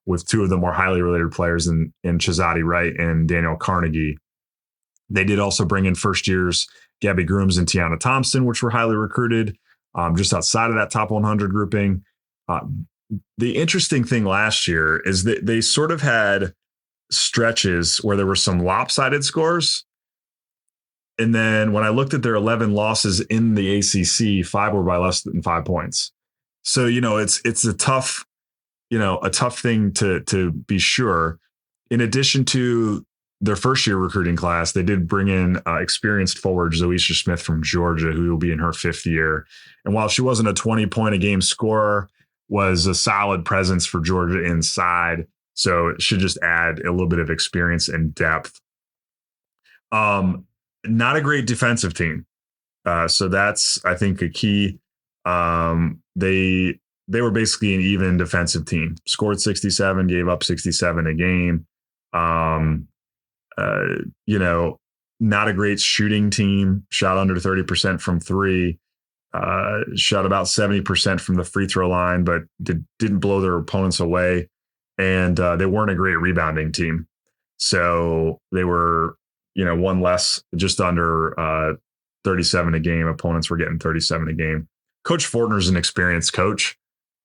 with 2 of the more highly related players in Chazati Wright and Daniel Carnegie. They did also bring in first years Gabby Grooms and Tiana Thompson, which were highly recruited, just outside of that top 100 grouping. The interesting thing last year is that they sort of had stretches where there were some lopsided scores. And then when I looked at their 11 losses in the ACC, 5 were by less than 5 points. So, it's a tough thing to be sure. In addition to their first year recruiting class, they did bring in experienced forward Zoisha Smith from Georgia, who will be in her 5th year. And while she wasn't a 20-point-a-game scorer, was a solid presence for Georgia inside. So it should just add a little bit of experience and depth. not a great defensive team. So that's, I think, a key. They were basically an even defensive team. Scored 67, gave up 67 a game. Um, uh, you know, not a great shooting team. Shot under 30% from three. Shot about 70% from the free throw line, but didn't blow their opponents away. And they weren't a great rebounding team. So they were, one less, just under 37 a game. Opponents were getting 37 a game. Coach Fortner's an experienced coach,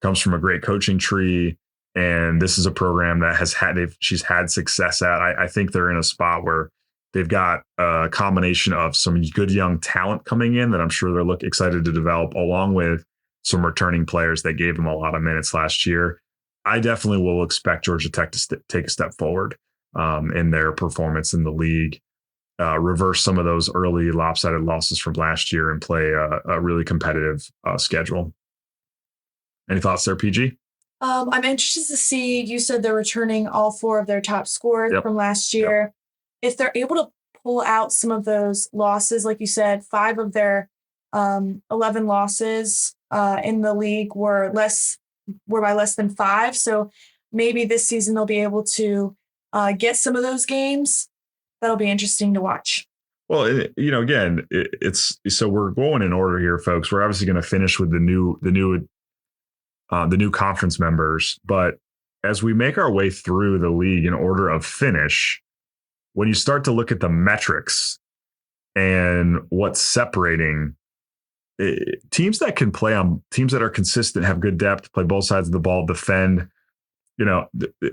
comes from a great coaching tree. And this is a program that she's had success at. I think they're in a spot where they've got a combination of some good young talent coming in that I'm sure they're excited to develop, along with some returning players that gave them a lot of minutes last year. I definitely will expect Georgia Tech to take a step forward in their performance in the league, reverse some of those early lopsided losses from last year, and play a really competitive schedule. Any thoughts there, PG? I'm interested to see, you said they're returning all four of their top scorers from last year. Yep. If they're able to pull out some of those losses, like you said, 5 of their 11 losses in the league were by less than 5. So maybe this season they'll be able to get some of those games. That'll be interesting to watch. Well, again, it's so we're going in order here, folks. We're obviously going to finish with the new conference members, but as we make our way through the league in order of finish, when you start to look at the metrics and what's separating teams that can play on teams that are consistent, have good depth, play both sides of the ball, defend,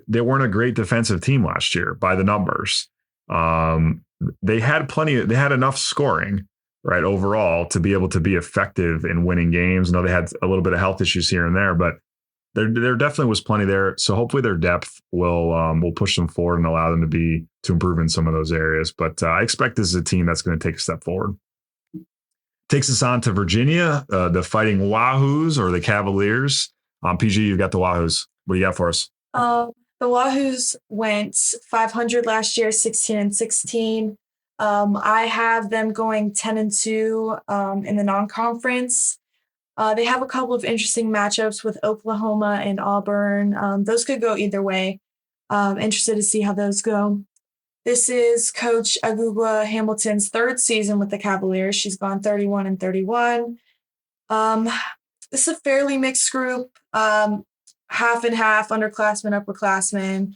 they weren't a great defensive team last year by the numbers. They had enough scoring, right, overall, to be able to be effective in winning games. I know they had a little bit of health issues here and there, but there definitely was plenty there. So hopefully their depth will push them forward and allow them to improve in some of those areas. But I expect this is a team that's going to take a step forward. Takes us on to Virginia, the Fighting Wahoos, or the Cavaliers. PG, you've got the Wahoos. What do you got for us? The Wahoos went 500 last year, 16-16. I have them going 10-2 in the non-conference. They have a couple of interesting matchups with Oklahoma and Auburn. Those could go either way. Interested to see how those go. This is Coach Agugua Hamilton's 3rd season with the Cavaliers. She's gone 31-31. This is a fairly mixed group, half and half, underclassmen, upperclassmen.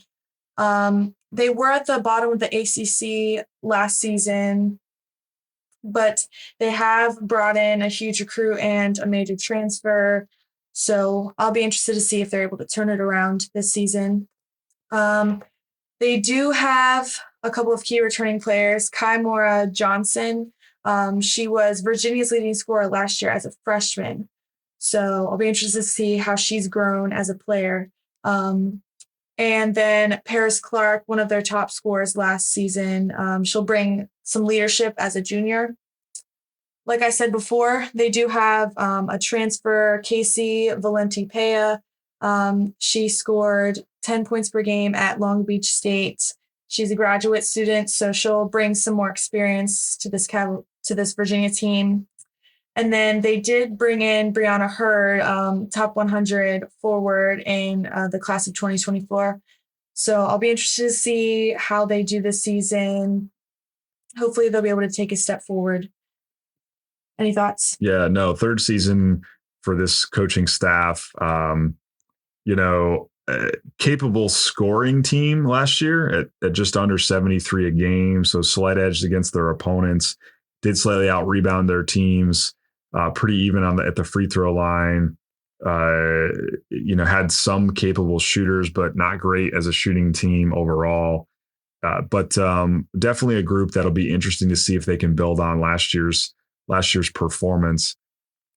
They were at the bottom of the ACC last season, but they have brought in a huge recruit and a major transfer. So I'll be interested to see if they're able to turn it around this season. They do have a couple of key returning players. Kaimora Johnson. She was Virginia's leading scorer last year as a freshman. So I'll be interested to see how she's grown as a player. And then Paris Clark, one of their top scorers last season. She'll bring some leadership as a junior. Like I said before, they do have a transfer, Casey Valenti-Pea. She scored 10 points per game at Long Beach State. She's a graduate student, so she'll bring some more experience to this Virginia team. And then they did bring in Brianna Hurd, top 100 forward in the class of 2024. So I'll be interested to see how they do this season. Hopefully they'll be able to take a step forward. Any thoughts? Yeah, no, 3rd season for this coaching staff. Capable scoring team last year at just under 73 a game. So slight edge against their opponents. Did slightly out rebound their teams. Pretty even at the free throw line. Had some capable shooters, but not great as a shooting team overall. But definitely a group that'll be interesting to see if they can build on last year's performance.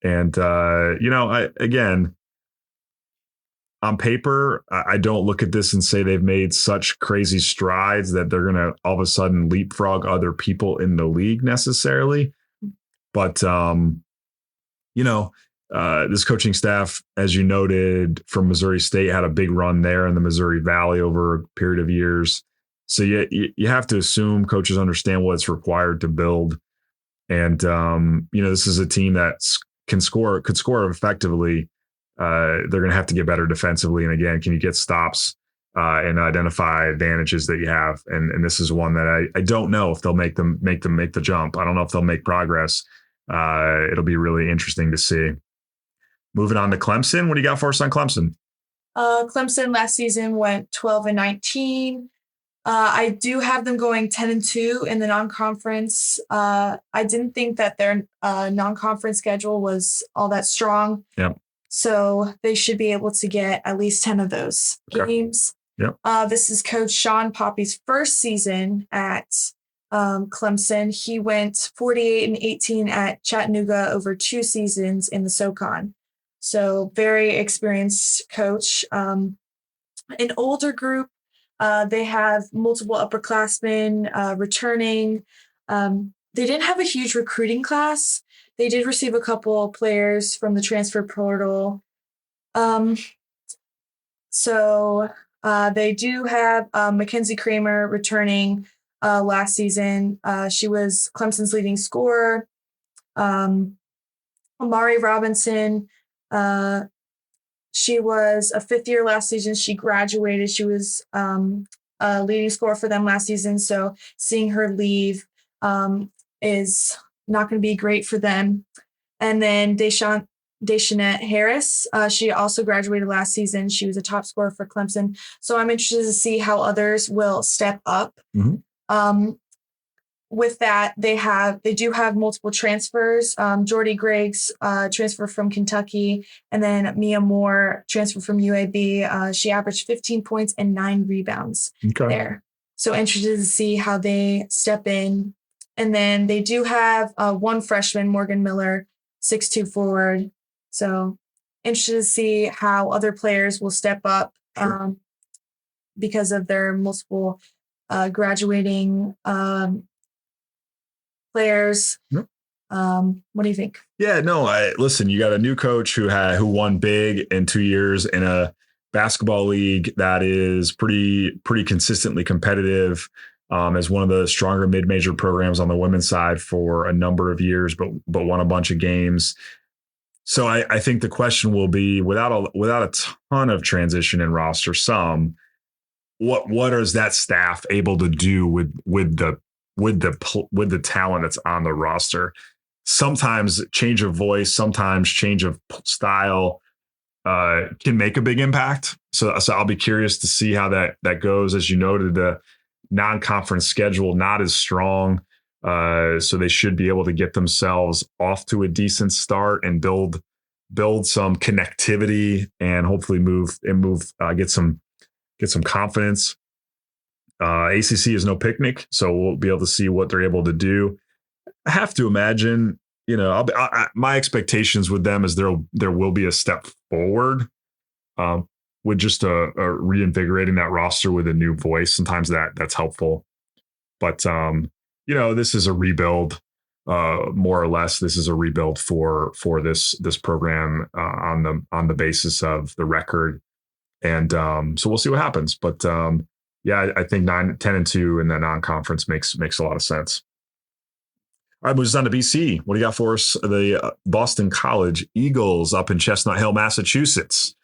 And again, on paper, I don't look at this and say they've made such crazy strides that they're going to all of a sudden leapfrog other people in the league necessarily. But this coaching staff, as you noted, from Missouri State, had a big run there in the Missouri Valley over a period of years. So you have to assume coaches understand what's required to build. And, this is a team that could score effectively. They're going to have to get better defensively. And again, can you get stops and identify advantages that you have? And this is one that I don't know if they'll make the jump. I don't know if they'll make progress. It'll be really interesting to see. Moving on to Clemson. What do you got for us on Clemson? Clemson last season went 12-19. I do have them going 10-2 in the non-conference. I didn't think that their non-conference schedule was all that strong. Yep. So they should be able to get at least 10 of those games. Yep. This is Coach Sean Poppy's first season at Clemson. He went 48-18 at Chattanooga over 2 seasons in the SoCon. So very experienced coach. An older group. They have multiple upperclassmen returning. They didn't have a huge recruiting class. They did receive a couple players from the transfer portal. So they do have Mackenzie Kramer returning last season. She was Clemson's leading scorer. Amari Robinson, she was a 5th year last season. She graduated. She was a leading scorer for them last season. So seeing her leave is not going to be great for them. And then Deshaunette Harris, she also graduated last season. She was a top scorer for Clemson. So I'm interested to see how others will step up. Mm-hmm. With that, they do have multiple transfers. Jordy Griggs transfer from Kentucky, and then Mia Moore transfer from UAB. She averaged 15 points and 9 rebounds there. So interested to see how they step in. And then they do have one freshman, Morgan Miller, 6'2" forward. So interested to see how other players will step up because of their multiple graduating players. Yep. What do you think? Yeah, no, listen, you got a new coach who won big in 2 years in a basketball league that is pretty consistently competitive, as one of the stronger mid-major programs on the women's side for a number of years, but won a bunch of games. So I think the question will be, without a ton of transition in roster, what is that staff able to do with the talent that's on the roster? Sometimes change of voice, sometimes change of style can make a big impact. So I'll be curious to see how that goes. As you noted, the non-conference schedule not as strong, so they should be able to get themselves off to a decent start and build some connectivity and hopefully get some confidence. ACC is no picnic, so we'll be able to see what they're able to do. I have to imagine, my expectations with them is there will be a step forward with just a reinvigorating that roster with a new voice. Sometimes that's helpful, but this is a rebuild, more or less. This is a rebuild for this program on the basis of the record, and so we'll see what happens. But I think 10-2 in the non-conference makes a lot of sense. All right, moves on to BC. What do you got for us? The Boston College Eagles up in Chestnut Hill, Massachusetts.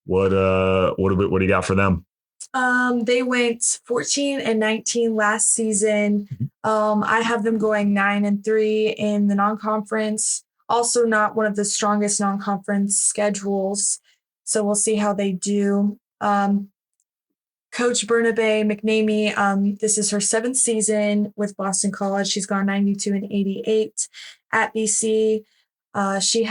What do you got for them? They went 14-19 last season. I have them going 9-3 in the non-conference. Also not one of the strongest non-conference schedules. So we'll see how they do. Coach Bernabe McNamee, this is her 7th season with Boston College. She's gone 92-88 at BC. She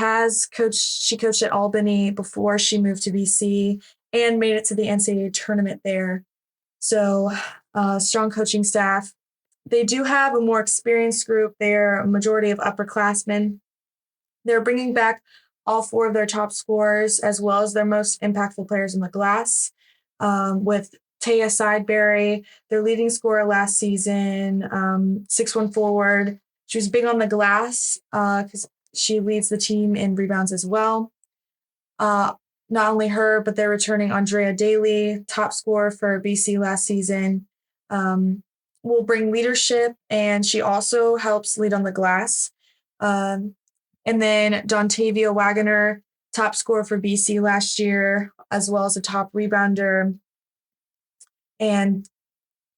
coached at Albany before she moved to BC and made it to the NCAA tournament there. So strong coaching staff. They do have a more experienced group. They're a majority of upperclassmen. They're bringing back all 4 of their top scorers as well as their most impactful players in the glass, with Taya Sideberry, their leading scorer last season, 6'1" forward. She was big on the glass because she leads the team in rebounds as well. Not only her, but they're returning Andrea Daly, top scorer for BC last season. will bring leadership, and she also helps lead on the glass. And then Dontavia Wagoner, top scorer for BC last year, as well as a top rebounder. And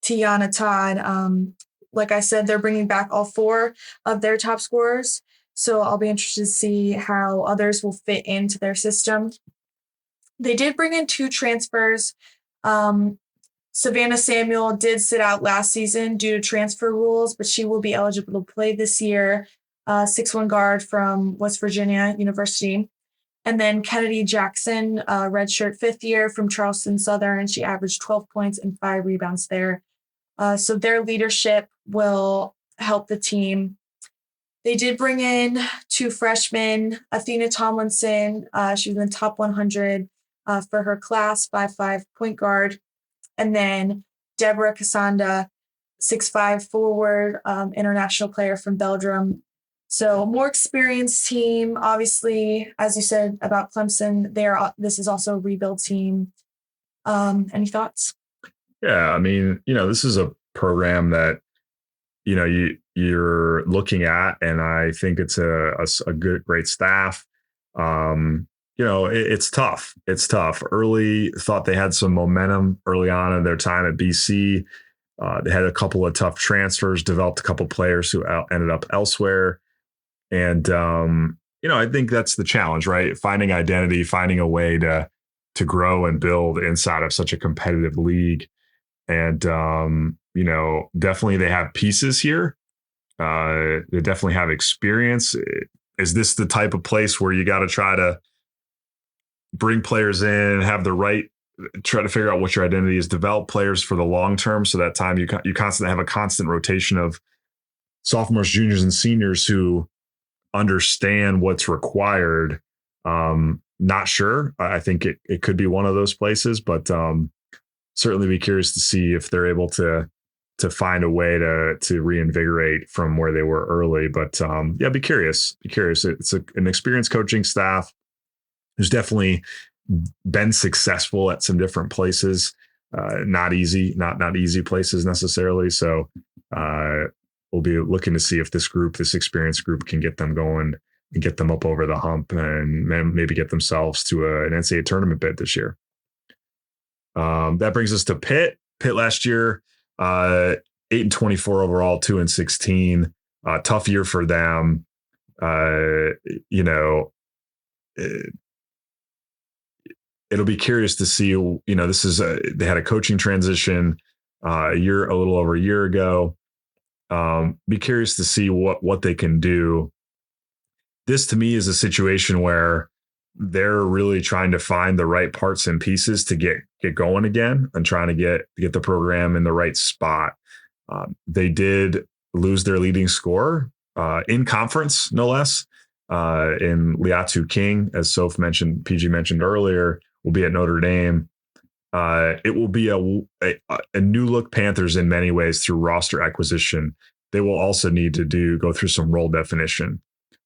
Tiana Todd, like I said, they're bringing back all 4 of their top scorers. So I'll be interested to see how others will fit into their system. They did bring in 2 transfers. Savannah Samuel did sit out last season due to transfer rules, but she will be eligible to play this year. 6'1" guard from West Virginia University. And then Kennedy Jackson, redshirt 5th year from Charleston Southern. She averaged 12 points and 5 rebounds there. So their leadership will help the team. They did bring in 2 freshmen, Athena Tomlinson. She was in the top 100 for her class, 5'5" point guard. And then Deborah Cassanda, 6'5" forward, international player from Belgium. So more experienced team. Obviously, as you said about Clemson, this is also a rebuild team. Any thoughts? Yeah, I mean, this is a program that you're looking at, and I think it's a great staff. It's tough. It's tough. Early thought they had some momentum early on in their time at BC. They had a couple of tough transfers, developed a couple of players who ended up elsewhere. And, I think that's the challenge, right? Finding identity, finding a way to grow and build inside of such a competitive league. And, definitely they have pieces here. They definitely have experience. Is this the type of place where you got to try to bring players in, try to figure out what your identity is, develop players for the long term, so that time you constantly have a constant rotation of sophomores, juniors, and seniors who understand what's required? Not sure. I think it could be one of those places, but certainly be curious to see if they're able to find a way to reinvigorate from where they were early. But be curious. It's an experienced coaching staff who's definitely been successful at some different places. Not easy places necessarily. So we'll be looking to see if this experienced group can get them going and get them up over the hump and maybe get themselves to an NCAA tournament bid this year. That brings us to Pitt. Pitt last year, 8-24 overall, 2-16. Tough year for them. It'll be curious to see. This is they had a coaching transition a little over a year ago. Be curious to see what they can do. This to me is a situation where they're really trying to find the right parts and pieces to get going again and trying to get the program in the right spot. They did lose their leading scorer in conference, no less, in Liatu King, as PG mentioned earlier, will be at Notre Dame. It will be a new look Panthers in many ways through roster acquisition. They will also need to go through some role definition.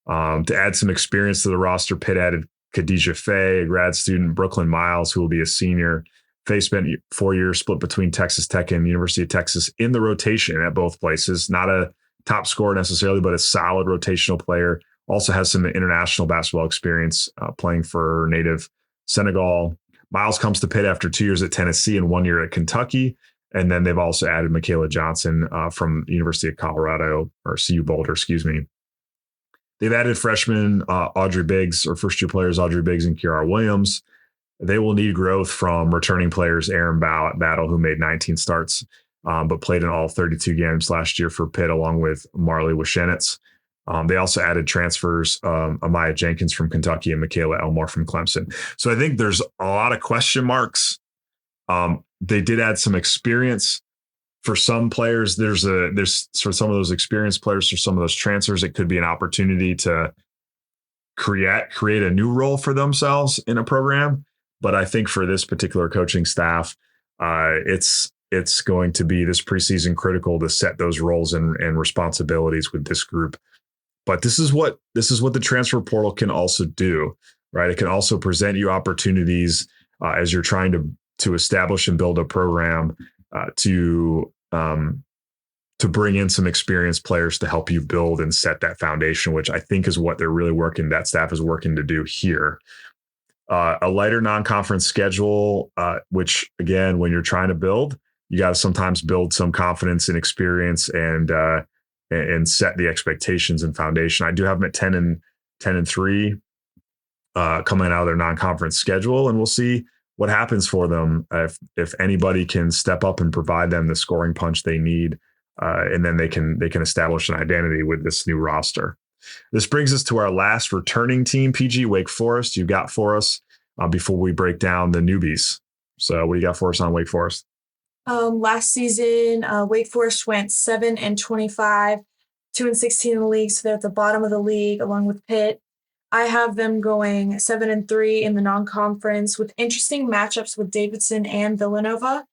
To add some experience to the roster, Pitt added Khadijah Faye, a grad student, Brooklyn Miles, who will be a senior. Faye spent 4 years split between Texas Tech and University of Texas in the rotation at both places. Not a top scorer necessarily, but a solid rotational player. Also has some international basketball experience playing for native Senegal. Miles comes to Pitt after 2 years at Tennessee and 1 year at Kentucky. And then they've also added Michaela Johnson from University of Colorado, or CU Boulder, excuse me. They've added freshmen Audrey Biggs, or first-year players Audrey Biggs and Kiara Williams. They will need growth from returning players Aaron Battle, who made 19 starts, but played in all 32 games last year for Pitt, along with Marley Wishenitz. They also added transfers Amaya Jenkins from Kentucky and Michaela Elmore from Clemson. So I think there's a lot of question marks. They did add some experience for some players. There's for some of those experienced players, for some of those transfers, it could be an opportunity to create a new role for themselves in a program. But I think for this particular coaching staff, it's going to be this preseason critical to set those roles and responsibilities with this group. But this is what the transfer portal can also do, right? It can also present you opportunities as you're trying to establish and build a program to to bring in some experienced players to help you build and set that foundation, which I think is what they're really working, that staff is working to do here. A lighter non-conference schedule, which again, when you're trying to build, you got to sometimes build some confidence and experience and set the expectations and foundation. I do have them at 10-3 coming out of their non-conference schedule, and we'll see what happens for them if anybody can step up and provide them the scoring punch they need, and then they can establish an identity with this new roster. This brings us to our last returning team, PG, Wake Forest. You got for us before we break down the newbies. So what do you got for us on Wake Forest? Last season, Wake Forest went 7-25, 2-16 in the league, so they're at the bottom of the league along with Pitt. I have them going 7-3 in the non-conference with interesting matchups with Davidson and Villanova.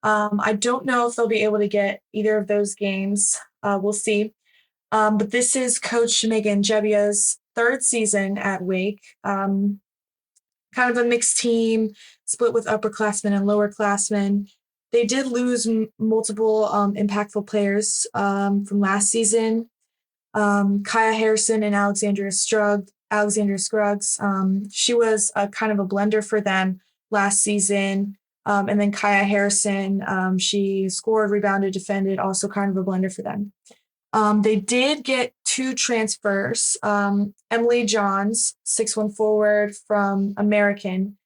I don't know if they'll be able to get either of those games. We'll see. But this is Coach Megan Jebbia's third season at Wake. Kind of a mixed team, split with upperclassmen and lowerclassmen. They did lose multiple impactful players from last season. Kaya Harrison and Alexandria Scruggs. She was a kind of a blender for them last season. And then Kaya Harrison, she scored, rebounded, defended, also kind of a blender for them. They did get 2 transfers. Emily Johns, 6'1" forward from American.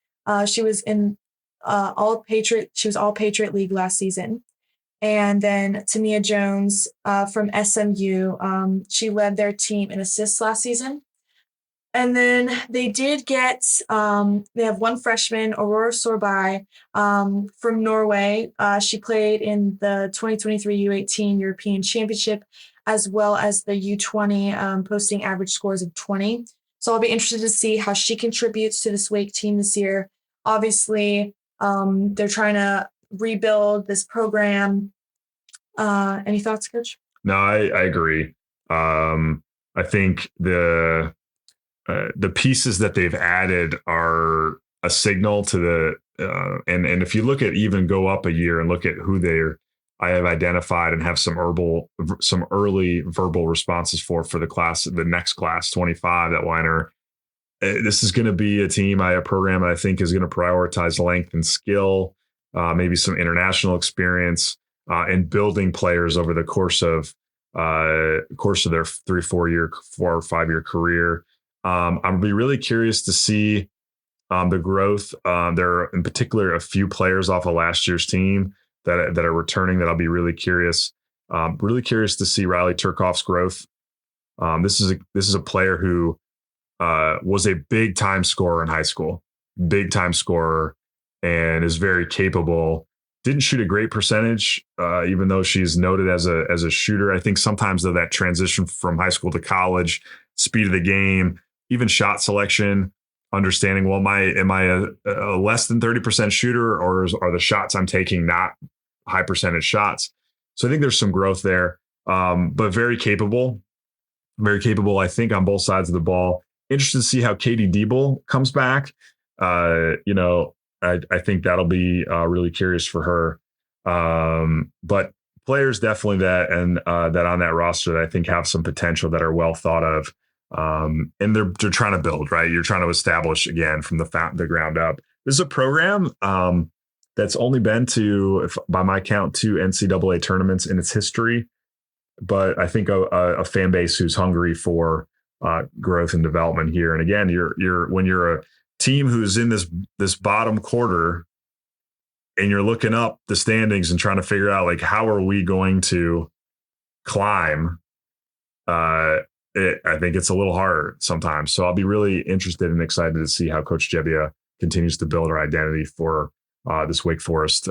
She was in She was All Patriot League last season. And then Tania Jones from SMU. She led their team in assists last season. And then they did get, they have 1 freshman, Aurora Sorbai, from Norway. She played in the 2023 U18 European Championship, as well as the U20, posting average scores of 20. So I'll be interested to see how she contributes to this Wake team this year. Obviously, they're trying to rebuild this program. Any thoughts, Coach? No, I agree. I think the pieces that they've added are a signal to the and if you look at even go up a year and look at who I have identified and have some early verbal responses for the next class 25 that will enter. This is going to be a program that I think is going to prioritize length and skill, maybe some international experience, and building players over the course of their 4 or 5 year career. I'd be really curious to see the growth. There are in particular a few players off of last year's team that are returning that I'll be really curious to see Riley Turkoff's growth. This is a player who was a big time scorer in high school, and is very capable. Didn't shoot a great percentage, even though she's noted as a shooter. I think sometimes though that transition from high school to college, speed of the game, even shot selection, understanding, well, am I a less than 30% shooter, or are the shots I'm taking not high percentage shots? So I think there's some growth there, but very capable, I think, on both sides of the ball. Interested to see how Katie Diebel comes back. I think that'll be really curious for her. But players definitely that on that roster that I think have some potential, that are well thought of. And they're trying to build, right? You're trying to establish again from the ground up. This is a program that's only been to, by my count, 2 NCAA tournaments in its history. But I think a fan base who's hungry for growth and development here. And again, when you're a team who's in this bottom quarter and you're looking up the standings and trying to figure out, like, how are we going to climb? I think it's a little hard sometimes. So I'll be really interested and excited to see how Coach Jebbia continues to build her identity for this Wake Forest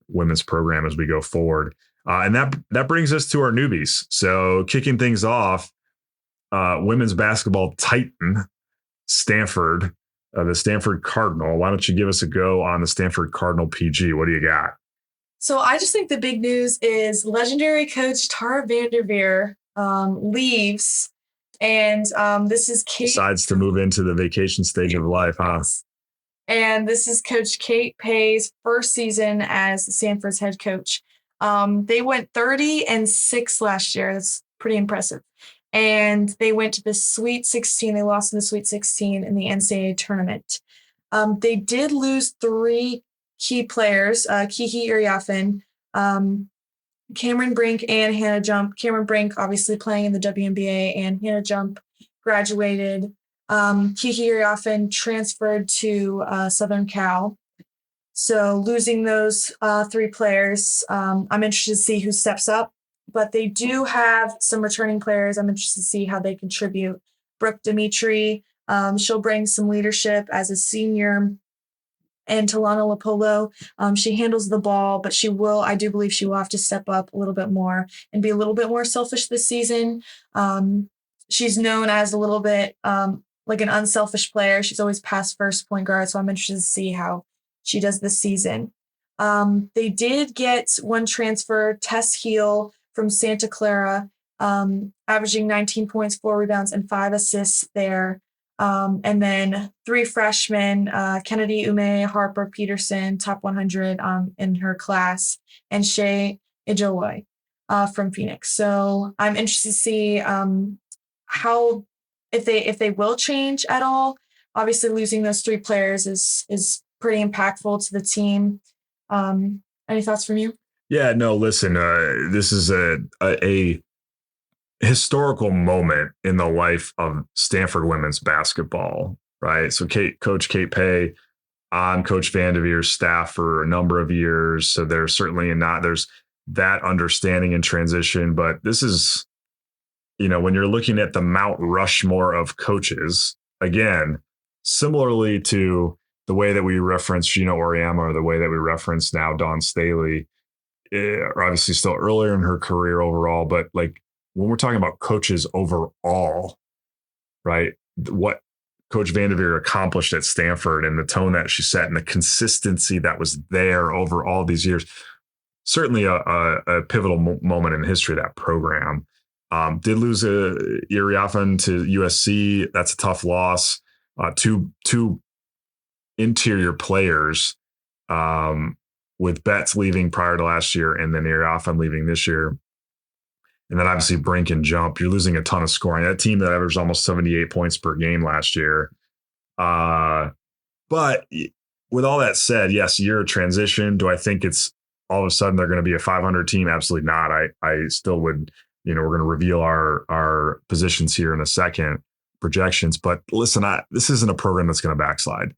women's program as we go forward. And that brings us to our newbies. So kicking things off, women's basketball titan, Stanford, the Stanford Cardinal. Why don't you give us a go on the Stanford Cardinal, PG? What do you got? So I just think the big news is legendary coach Tara Vanderveer leaves. And this is Kate. Decides to move into the vacation stage of life, huh? And this is Coach Kate Pay's first season as Stanford's head coach. They went 30-6 last year. That's pretty impressive. And they went to the Sweet 16. They lost in the Sweet 16 in the NCAA tournament. They did lose 3 key players, Kiki Iriafen, Cameron Brink, and Hannah Jump. Cameron Brink obviously playing in the WNBA, and Hannah Jump graduated. Kiki Iriafen transferred to Southern Cal. So losing those 3 players, I'm interested to see who steps up. But they do have some returning players. I'm interested to see how they contribute. Brooke Dimitri, she'll bring some leadership as a senior. And Talana Lapolo, she handles the ball, but I do believe she will have to step up a little bit more and be a little bit more selfish this season. She's known as a little bit like an unselfish player. She's always pass first point guard, so I'm interested to see how she does this season. They did get one transfer, Tess Heel from Santa Clara, averaging 19 points, 4 rebounds, and 5 assists there. And then 3 freshmen, Kennedy Ume, Harper Peterson, top 100 in her class, and Shay Ijawai from Phoenix. So I'm interested to see how if they will change at all. Obviously, losing those 3 players is pretty impactful to the team. Any thoughts from you? Yeah, no, listen, this is a historical moment in the life of Stanford women's basketball, right? So Coach Kate Pay on Coach Vanderveer's staff for a number of years. So there's certainly there's that understanding and transition. But this is, when you're looking at the Mount Rushmore of coaches, again, similarly to the way that we reference Gina Oriama or the way that we reference now Dawn Staley, obviously still earlier in her career overall, but like when we're talking about coaches overall, right? What Coach Vanderveer accomplished at Stanford and the tone that she set and the consistency that was there over all these years, certainly a pivotal moment in the history of that program. Did lose Iriafen to USC. That's a tough loss. Two interior players, with Betts leaving prior to last year and then Iriafen leaving this year. And then obviously Brink and Jump. You're losing a ton of scoring. That team that averaged almost 78 points per game last year. But with all that said, yes, year of transition. Do I think it's all of a sudden they're going to be a 500 team? Absolutely not. I still would, we're going to reveal our positions here in a second, projections. But listen, this isn't a program that's going to backslide.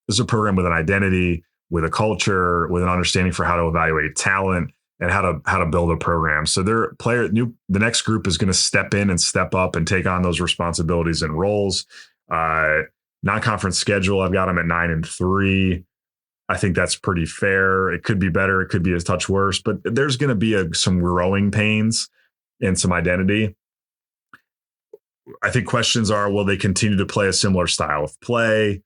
This is a program with an identity, with a culture, with an understanding for how to evaluate talent and how to build a program. So the next group is going to step in and step up and take on those responsibilities and roles. Non-conference schedule, I've got them at 9-3. I think that's pretty fair. It could be better. It could be a touch worse, but there's going to be some growing pains and some identity. I think questions are, will they continue to play a similar style of play?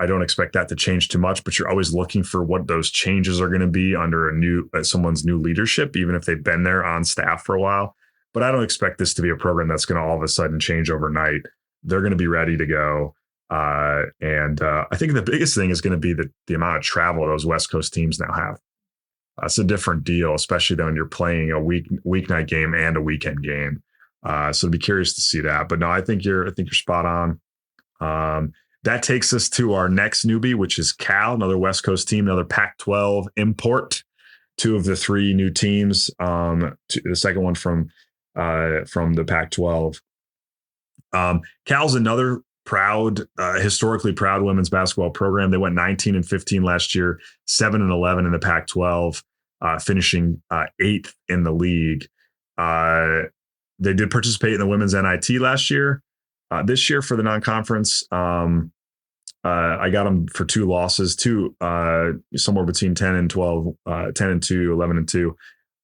I don't expect that to change too much, but you're always looking for what those changes are going to be under someone's new leadership, even if they've been there on staff for a while. But I don't expect this to be a program that's going to all of a sudden change overnight. They're going to be ready to go. And I think the biggest thing is going to be the amount of travel those West Coast teams now have. It's a different deal, especially when you're playing a weeknight game and a weekend game. So I'd be curious to see that. But no, I think you're spot on. That takes us to our next newbie, which is Cal, another West Coast team, another Pac-12 import. 2 of the 3 new teams. The second one from the Pac-12. Cal's another historically proud women's basketball program. They went 19-15 last year, 7-11 in the Pac-12, finishing 8th in the league. They did participate in the women's NIT last year. This year for the non-conference, I got them for 2 losses, somewhere between 10-12, 10-2, 11-2.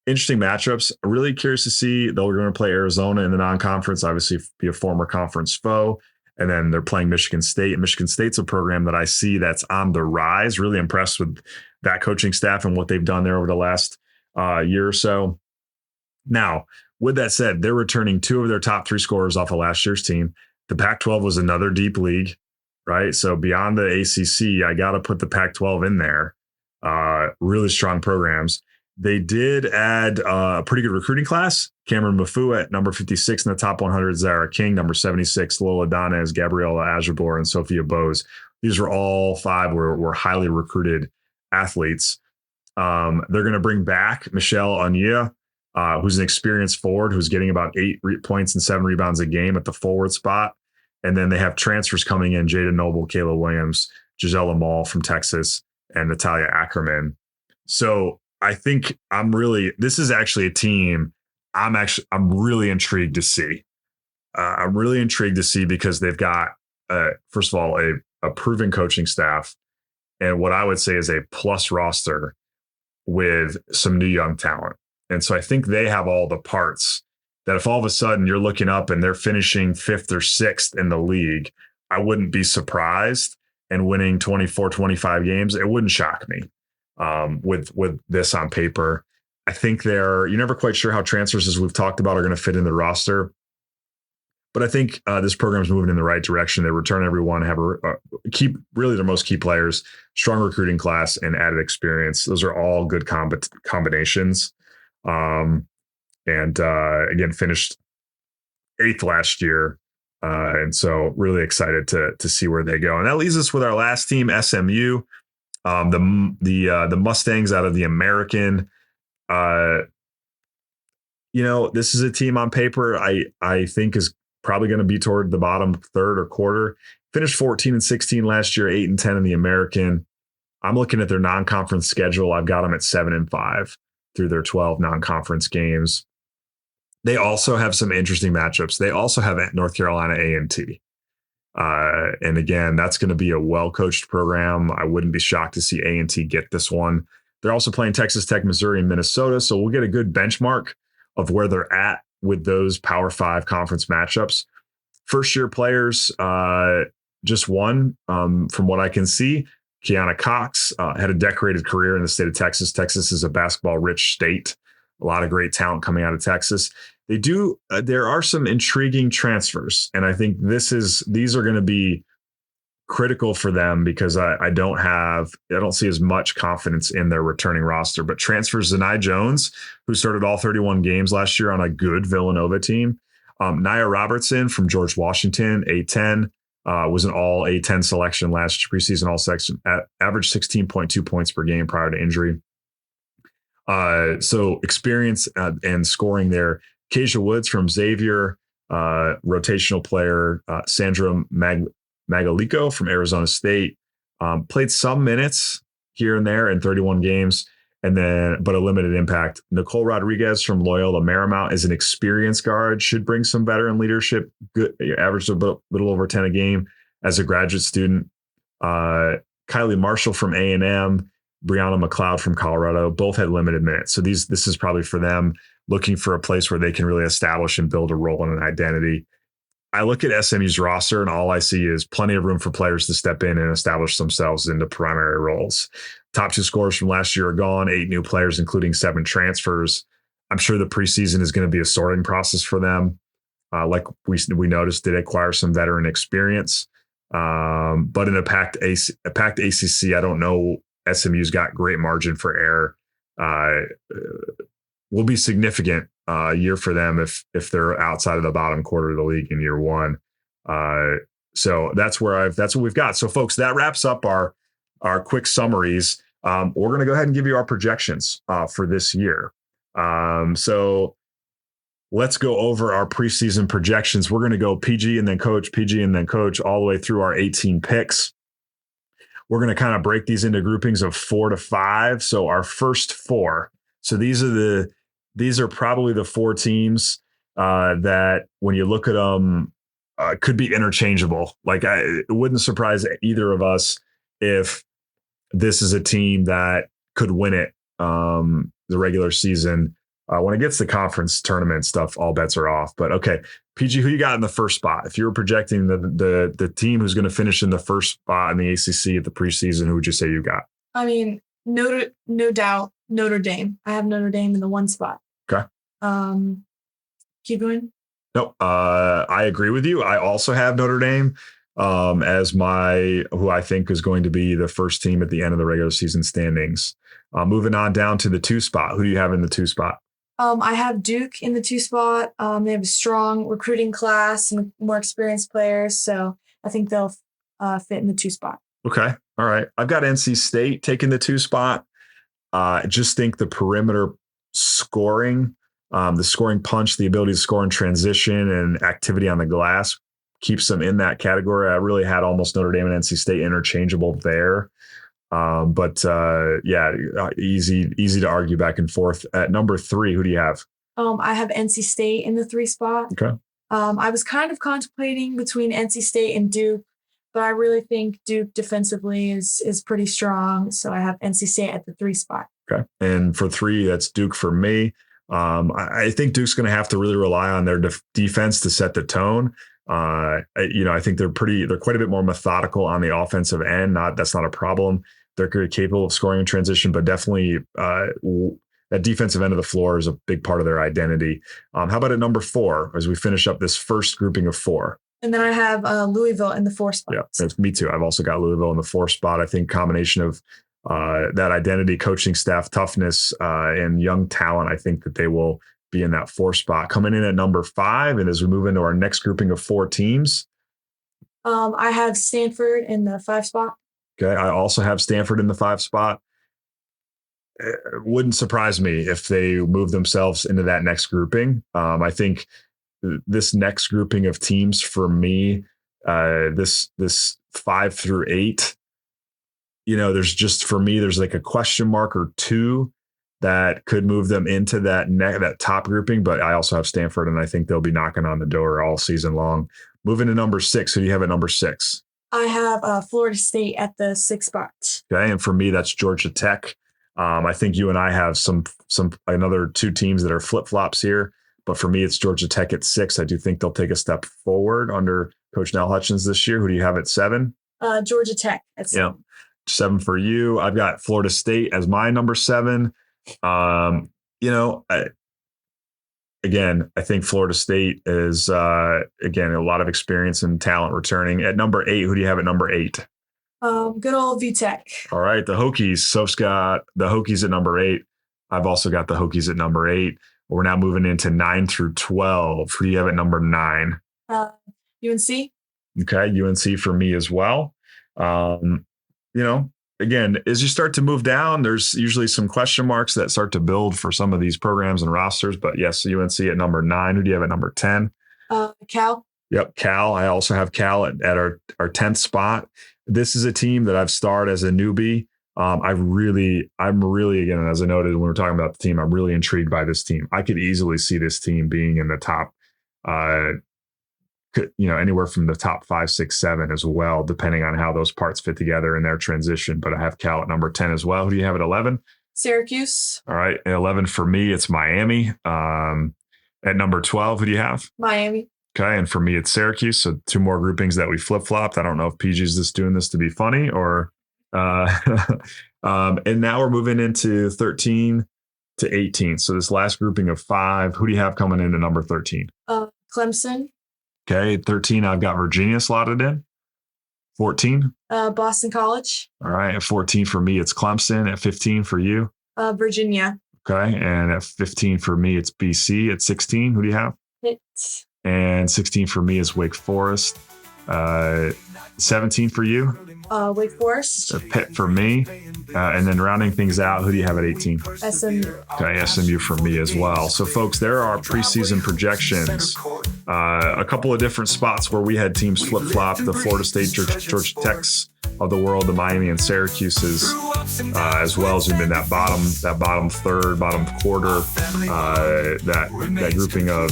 Interesting matchups. Really curious to see. They're going to play Arizona in the non-conference, obviously be a former conference foe. And then they're playing Michigan State. Michigan State's a program that I see that's on the rise. Really impressed with that coaching staff and what they've done there over the last year or so. Now, with that said, they're returning 2 of their top 3 scorers off of last year's team. The Pac-12 was another deep league, right? So beyond the ACC, I got to put the Pac-12 in there. Really strong programs. They did add a pretty good recruiting class. Cameron Mafu at number 56 in the top 100, Zara King, number 76, Lola Donez, Gabriela Ajabor, and Sophia Bose. These are all five were highly recruited athletes. They're going to bring back Michelle Anya, who's an experienced forward who's getting about 8 points and 7 rebounds a game at the forward spot. And then they have transfers coming in: Jada Noble, Kayla Williams, Giselle Amal from Texas, and Natalia Ackerman. So I think this is actually a team I'm really intrigued to see. I'm really intrigued to see because they've got, first of all, a proven coaching staff and what I would say is a plus roster with some new young talent. And so I think they have all the parts that if all of a sudden you're looking up and they're finishing 5th or 6th in the league, I wouldn't be surprised, and winning 24, 25 games, it wouldn't shock me. With this on paper, I think you're never quite sure how transfers, as we've talked about, are going to fit in the roster. But I think this program is moving in the right direction. They return everyone, have keep really their most key players, strong recruiting class, and added experience. Those are all good combinations. And again, finished 8th last year. And so really excited to see where they go. And that leaves us with our last team, SMU. The Mustangs out of the American. This is a team on paper I think is probably going to be toward the bottom third or quarter. Finished 14-16 last year, 8-10 in the American. I'm looking at their non-conference schedule. I've got them at 7-5 through their 12 non-conference games. They also have some interesting matchups. They also have North Carolina A&T. And again, that's going to be a well-coached program. I wouldn't be shocked to see A&T get this one. They're also playing Texas Tech, Missouri, and Minnesota. So we'll get a good benchmark of where they're at with those Power 5 conference matchups. First-year players, just one from what I can see. Kiana Cox had a decorated career in the state of Texas. Texas is a basketball-rich state. A lot of great talent coming out of Texas. There are some intriguing transfers, and I think these are going to be critical for them because I don't see as much confidence in their returning roster. But transfers Zanai Jones, who started all 31 games last year on a good Villanova team. Nia Robertson from George Washington, A10, was an all A10 selection last preseason all section, averaged 16.2 points per game prior to injury. So experience and scoring there. Keisha Woods from Xavier, rotational player. Sandra Magalico from Arizona State, played some minutes here and there in 31 games, but a limited impact. Nicole Rodriguez from Loyola Marymount is an experienced guard, should bring some veteran leadership. Good, averaged a little over 10 a game as a graduate student. Kylie Marshall from A&M, Brianna McLeod from Colorado, both had limited minutes. So this is probably for them, looking for a place where they can really establish and build a role and an identity. I look at SMU's roster and all I see is plenty of room for players to step in and establish themselves into primary roles. Top 2 scorers from last year are gone, 8 new players, including 7 transfers. I'm sure the preseason is going to be a sorting process for them. Like we noticed, did acquire some veteran experience. But in a packed ACC, I don't know. SMU's got great margin for error. Will be significant year for them if they're outside of the bottom quarter of the league in year one. So that's what we've got. So folks, that wraps up our quick summaries. We're going to go ahead and give you our projections for this year. So let's go over our preseason projections. We're going to go PG and then coach, PG and then coach, all the way through our 18 picks. We're going to kind of break these into groupings of 4 to 5. So our first 4. So these are probably the 4 teams that when you look at them could be interchangeable. Like it wouldn't surprise either of us if this is a team that could win it the regular season. When it gets to conference tournament stuff, all bets are off. But okay, PG, who you got in the first spot? If you were projecting the team who's going to finish in the first spot in the ACC at the preseason, who would you say you got? I mean, no doubt, Notre Dame. I have Notre Dame in the 1 spot. Okay. Keep going. No, I agree with you. I also have Notre Dame as who I think is going to be the first team at the end of the regular season standings. Moving on down to the 2 spot. Who do you have in the 2 spot? I have Duke in the 2 spot. They have a strong recruiting class and more experienced players, so I think they'll fit in the 2 spot. Okay. All right. I've got NC State taking the 2 spot. I just think the perimeter scoring, the scoring punch, the ability to score in transition and activity on the glass keeps them in that category. I really had almost Notre Dame and NC State interchangeable there. Easy to argue back and forth. At number 3, who do you have? I have NC State in the 3 spot. Okay. I was kind of contemplating between NC State and Duke, but I really think Duke defensively is pretty strong. So I have NC State at the 3 spot. Okay. And for 3, that's Duke for me. I think Duke's going to have to really rely on their defense to set the tone. I think they're quite a bit more methodical on the offensive end. That's not a problem. They're very capable of scoring in transition, but definitely that defensive end of the floor is a big part of their identity. How about at number 4 as we finish up this first grouping of 4? And then I have Louisville in the 4 spot. Yeah, me too. I've also got Louisville in the 4 spot. I think combination of that identity, coaching staff, toughness, and young talent, I think that they will be in that 4 spot. Coming in at number 5, and as we move into our next grouping of 4 teams. I have Stanford in the 5 spot. Okay, I also have Stanford in the 5 spot. It wouldn't surprise me if they move themselves into that next grouping. I think this next grouping of teams for me, this 5 through 8, there's like a question mark or 2 that could move them into that top grouping. But I also have Stanford, and I think they'll be knocking on the door all season long. Moving to number 6, who do you have at number 6? I have Florida State at the 6 spot. Okay, and for me, that's Georgia Tech. I think you and I have some another 2 teams that are flip-flops here. But for me, it's Georgia Tech at 6. I do think they'll take a step forward under Coach Nell Hutchins this year. Who do you have at 7? Georgia Tech at 7. Yeah, 7 for you. I've got Florida State as my number 7. I think Florida State is, again, a lot of experience and talent returning. At number 8, who do you have at number 8? Good old VTech. All right, the Hokies. Soph's got the Hokies at number 8. I've also got the Hokies at number 8. We're now moving into 9 through 12. Who do you have at number 9? UNC. Okay, UNC for me as well. Again, as you start to move down, there's usually some question marks that start to build for some of these programs and rosters. But yes, UNC at number 9. Who do you have at number 10? Cal. Yep, Cal. I also have Cal at our 10th spot. This is a team that I've starred as a newbie. I'm really, again, as I noted when we were talking about the team, I'm really intrigued by this team. I could easily see this team being in the top, anywhere from the top 5, 6, 7 as well, depending on how those parts fit together in their transition. But I have Cal at number 10 as well. Who do you have at 11? Syracuse. All right. At 11 for me, it's Miami. At number 12, who do you have? Miami. Okay. And for me, it's Syracuse. So 2 more groupings that we flip-flopped. I don't know if PG's just doing this to be funny or, and now we're moving into 13 to 18. So this last grouping of 5, who do you have coming into number 13? Clemson. Okay. 13, I've got Virginia slotted in. 14. Boston College. All right. At 14 for me, it's Clemson. At 15 for you? Virginia. Okay. And at 15 for me, it's BC. At 16, who do you have? Pitt. And 16 for me is Wake Forest. 17 for you? Wake Forest. Pitt for me. And then rounding things out, who do you have at 18? SMU. Okay, SMU for me as well. So, folks, there are preseason projections. A couple of different spots where we had teams flip-flop. The Florida State, Georgia Techs of the world, the Miami and Syracuse's, as well as in that bottom third, bottom quarter, that grouping of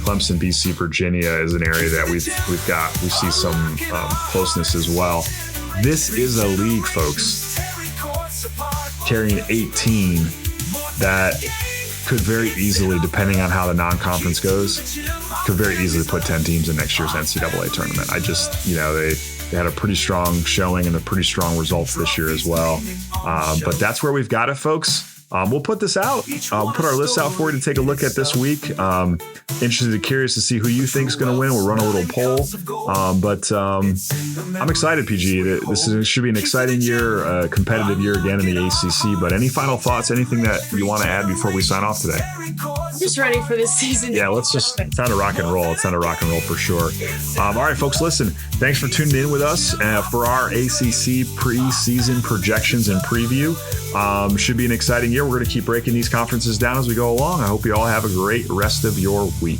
Clemson, BC, Virginia is an area that we see some closeness as well. This is a league, folks, carrying 18 that could very easily, depending on how the non-conference goes, could very easily put 10 teams in next year's NCAA tournament. They had a pretty strong showing and a pretty strong results this year as well. But that's where we've got it, folks. we'll put this out. We'll put our list out for you to take a look at this week. Interested and curious to see who you think is going to win. We'll run a little poll. But I'm excited, PG. This should be an exciting year, a competitive year again in the ACC. But any final thoughts, anything that you want to add before we sign off today? I'm just ready for this season. Yeah, let's just, it's time to rock and roll. It's time to rock and roll for sure. All right, folks, listen, thanks for tuning in with us for our ACC preseason projections and preview. Should be an exciting year. We're going to keep breaking these conferences down as we go along. I hope you all have a great rest of your week.